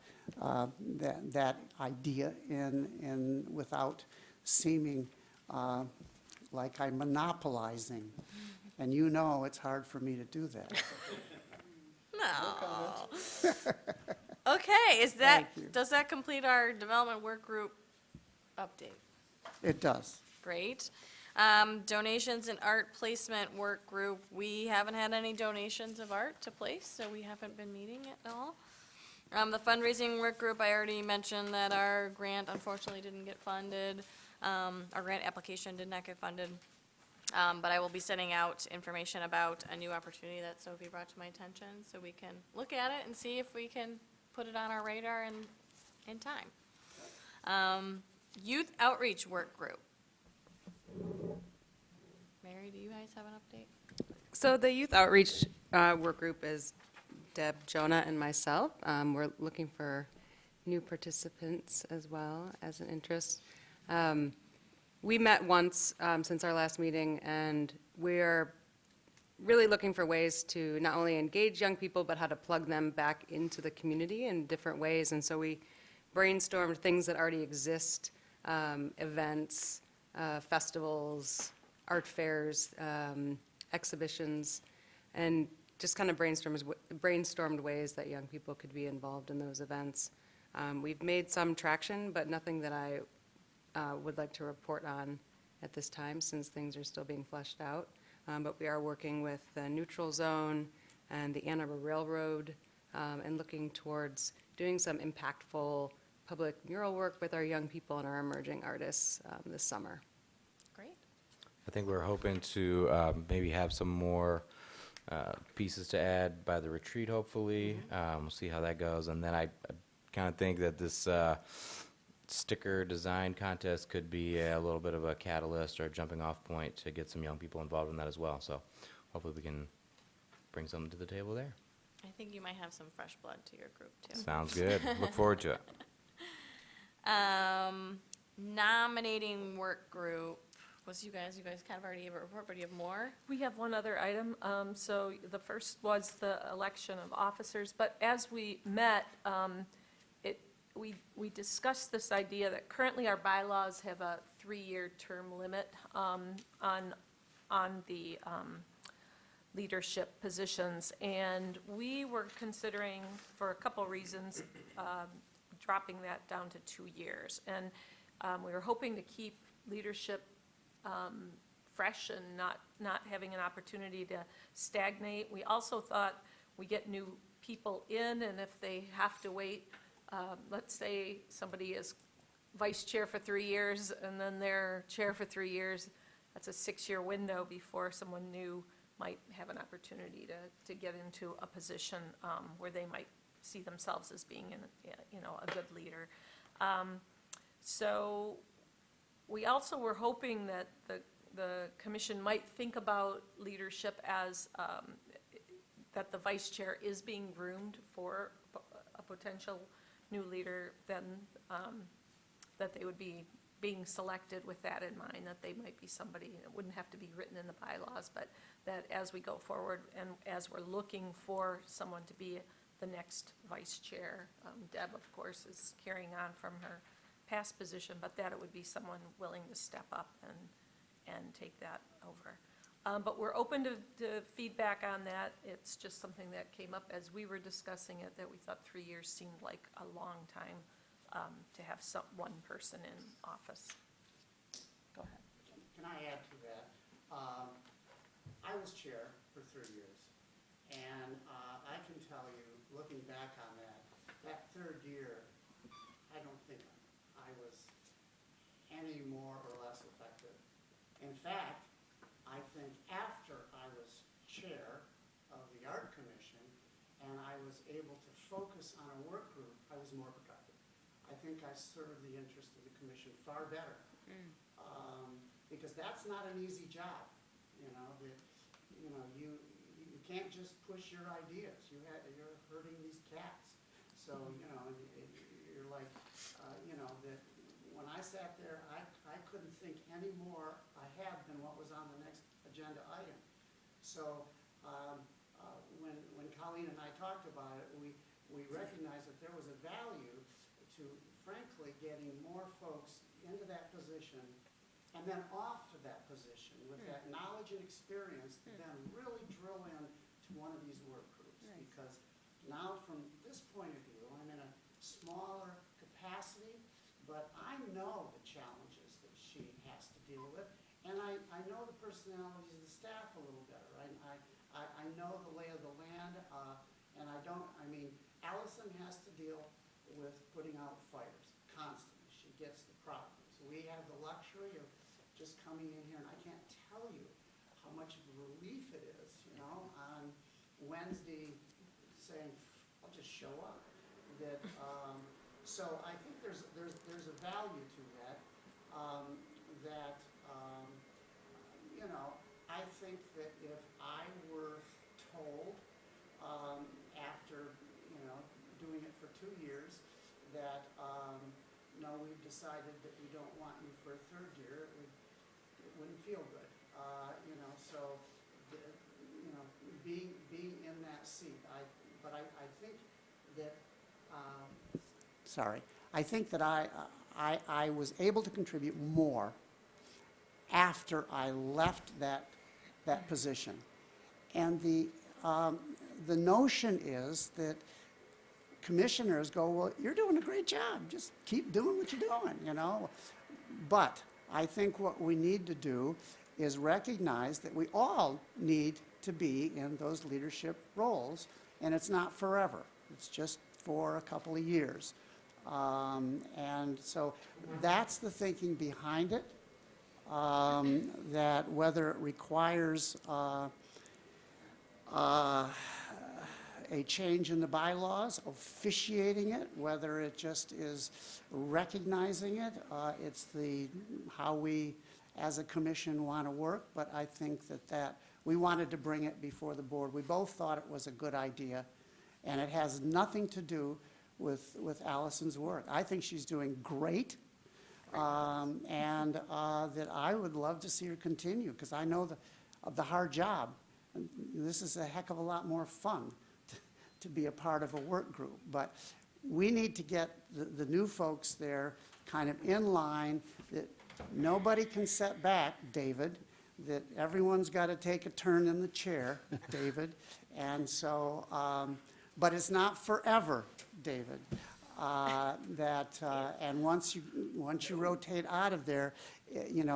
idea in without seeming like I'm monopolizing. And you know it's hard for me to do that. No. Okay, Thank you. does that complete our development work group update? It does. Great. Donations and art placement work group, we haven't had any donations of art to place, so we haven't been meeting at all. The fundraising work group, I already mentioned that our grant unfortunately didn't get funded. Our grant application did not get funded. But I will be sending out information about a new opportunity that Sophie brought to my attention, so we can look at it and see if we can put it on our radar in time. Youth outreach work group. Mary, do you guys have an update? So the youth outreach work group is Deb, Jonah, and myself. We're looking for new participants as well as an interest. We met once since our last meeting, and we're really looking for ways to not only engage young people, but how to plug them back into the community in different ways. And so we brainstormed things that already exist, events, festivals, art fairs, exhibitions, and just kind of brainstormed ways that young people could be involved in those events. We've made some traction, but nothing that I would like to report on at this time, since things are still being fleshed out. But we are working with the Neutral Zone and the Ann Arbor Railroad, and looking towards doing some impactful public mural work with our young people and our emerging artists this summer. Great. I think we're hoping to maybe have some more pieces to add by the retreat, hopefully. We'll see how that goes. And then I kind of think that this sticker design contest could be a little bit of a catalyst or a jumping off point to get some young people involved in that as well. So hopefully we can bring something to the table there. I think you might have some fresh blood to your group, too. Sounds good. Look forward to it. Nominating work group was you guys kind of already gave a report, but do you have more? We have one other item. So the first was the election of officers, but as we met, we discussed this idea that currently our bylaws have a 3-year term limit on the leadership positions, and we were considering, for a couple reasons, dropping that down to 2 years. And we were hoping to keep leadership fresh and not having an opportunity to stagnate. We also thought we get new people in, and if they have to wait, let's say somebody is vice chair for 3 years and then they're chair for 3 years, that's a 6-year window before someone new might have an opportunity to get into a position where they might see themselves as being a good leader. So we also were hoping that the commission might think about leadership as that the vice chair is being groomed for a potential new leader, then that they would be being selected with that in mind, that they might be somebody, it wouldn't have to be written in the bylaws, but that as we go forward and as we're looking for someone to be the next vice chair, Deb, of course, is carrying on from her past position, but that it would be someone willing to step up and take that over. But we're open to feedback on that. It's just something that came up as we were discussing it, that we thought 3 years seemed like a long time to have one person in office. Go ahead. Can I add to that? I was chair for 3 years, and I can tell you, looking back on that third year, I don't think I was any more or less effective. In fact, I think after I was chair of the Art Commission and I was able to focus on a work group, I was more productive. I think I served the interest of the commission far better. Because that's not an easy job, you can't just push your ideas. You're herding these cats. So, you're like, that when I sat there, I couldn't think any more ahead than what was on the next agenda item. So, when Colleen and I talked about it, we recognized that there was a value to, frankly, getting more folks into that position and then off to that position with that knowledge and experience to then really drill in to one of these work groups. Because now from this point of view, I'm in a smaller capacity, but I know the challenges that she has to deal with, and I know the personalities of the staff a little better. I know the lay of the land, and Allison has to deal with putting out fires constantly. She gets the problems. We have the luxury of just coming in here, and I can't tell you how much of a relief it is, on Wednesday saying, I'll just show up. So I think there's a value to that, I think that if I were told, after, doing it for 2 years, that, no, we've decided that we don't want you for a third year, it wouldn't feel good. Being in that seat, but I think that, I think that I was able to contribute more after I left that position. And the notion is that commissioners go, well, you're doing a great job, just keep doing what you're doing, But I think what we need to do is recognize that we all need to be in those leadership roles, and it's not forever. It's just for a couple of years. And so that's the thinking behind it, that whether it requires a change in the bylaws, officiating it, whether it just is recognizing it, it's how we as a commission want to work, but I think that we wanted to bring it before the board. We both thought it was a good idea, and it has nothing to do with Allison's work. I think she's doing great, and that I would love to see her continue, because I know of the hard job. And this is a heck of a lot more fun to be a part of a work group. But we need to get the new folks there kind of in line, that nobody can set back, David, that everyone's got to take a turn in the chair, David. And so, but it's not forever, David. And once you rotate out of there,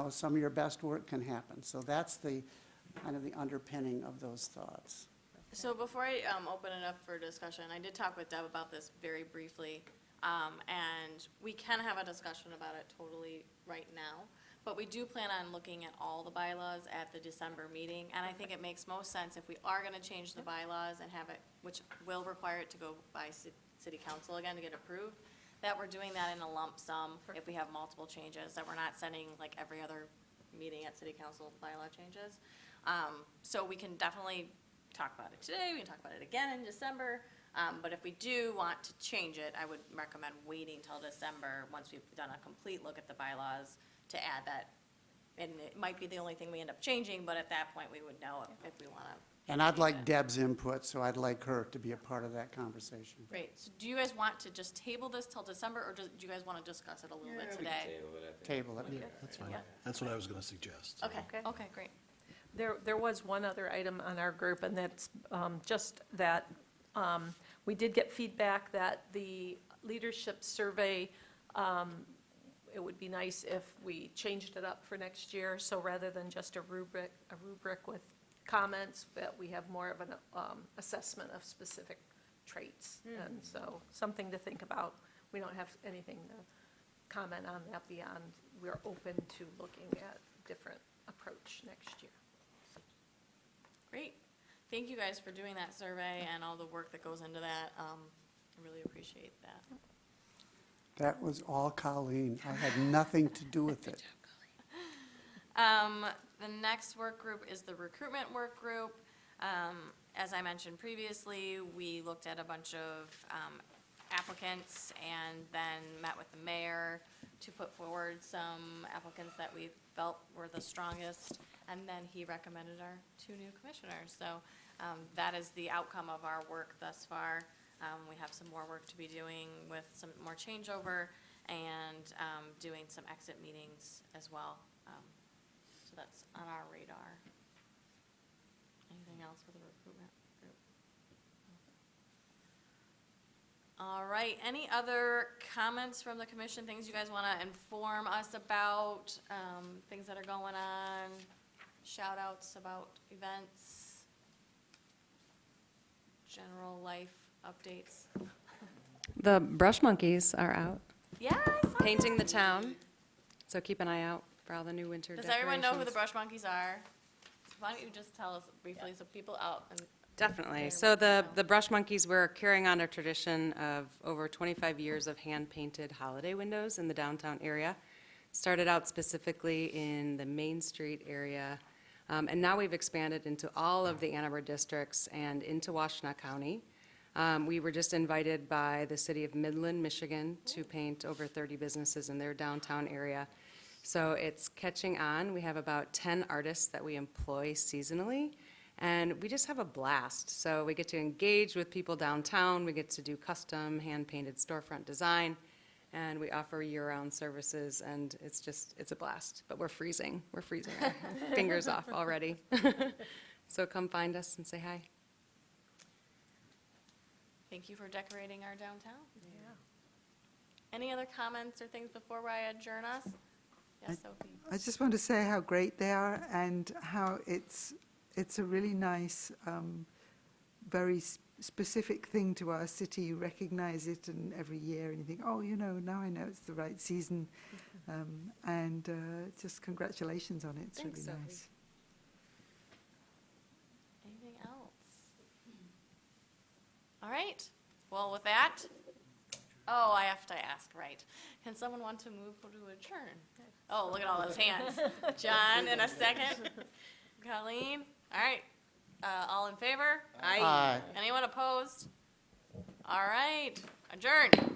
some of your best work can happen. So that's the kind of the underpinning of those thoughts. So before I open it up for discussion, I did talk with Deb about this very briefly, and we can have a discussion about it totally right now, but we do plan on looking at all the bylaws at the December meeting, and I think it makes most sense if we are going to change the bylaws and have it, which will require it to go by city council again to get approved, that we're doing that in a lump sum if we have multiple changes, that we're not sending like every other meeting at city council bylaw changes. So we can definitely talk about it today, we can talk about it again in December, But if we do want to change it, I would recommend waiting till December, once we've done a complete look at the bylaws, to add that. And it might be the only thing we end up changing, but at that point, we would know if we want to. And I'd like Deb's input, so I'd like her to be a part of that conversation. Great. So do you guys want to just table this till December, or do you guys want to discuss it a little bit today? Table it. That's fine. Yeah. That's what I was gonna suggest. Okay, great. There was one other item on our group, and that's just that we did get feedback that the leadership survey, it would be nice if we changed it up for next year, so rather than just a rubric with comments, that we have more of an assessment of specific traits. And so, something to think about. We don't have anything to comment on that beyond, we're open to looking at different approach next year. Great. Thank you guys for doing that survey and all the work that goes into that. I really appreciate that. That was all Colleen. I had nothing to do with it. The next work group is the recruitment work group. As I mentioned previously, we looked at a bunch of applicants and then met with the mayor to put forward some applicants that we felt were the strongest, and then he recommended our 2 new commissioners. So that is the outcome of our work thus far. We have some more work to be doing with some more changeover and doing some exit meetings as well. So that's on our radar. Anything else for the recruitment group? All right, any other comments from the commission, things you guys want to inform us about, things that are going on, shout outs about events, general life updates? The brush monkeys are out, Yeah, I saw painting the town, so keep an eye out for all the new winter Does decorations. everyone know who the brush monkeys are? Why don't you just tell us briefly so people out and. Definitely. So the brush monkeys were carrying on a tradition of over 25 years of hand-painted holiday windows in the downtown area. Started out specifically in the Main Street area, and now we've expanded into all of the Ann Arbor districts and into Washtenaw County. We were just invited by the city of Midland, Michigan, to paint over 30 businesses in their downtown area. So it's catching on. We have about 10 artists that we employ seasonally, and we just have a blast. So we get to engage with people downtown, we get to do custom hand-painted storefront design, and we offer year-round services, and it's a blast. But we're freezing our fingers off already. So come find us and say hi. Thank you for decorating our downtown. Yeah. Any other comments or things before I adjourn us? Yes, Sophie. I just want to say how great they are and how it's a really nice, very specific thing to our city. You recognize it and every year and you think, oh, now I know it's the right season. And just congratulations on it. It's Thanks, really Sophie. nice. Anything else? All right. Well, with that, I have to ask, right. Can someone want to move to adjourn? Oh, look at all those hands. John, in a second. Colleen? All right. All in favor? Aye. Anyone opposed? All right. Adjourned.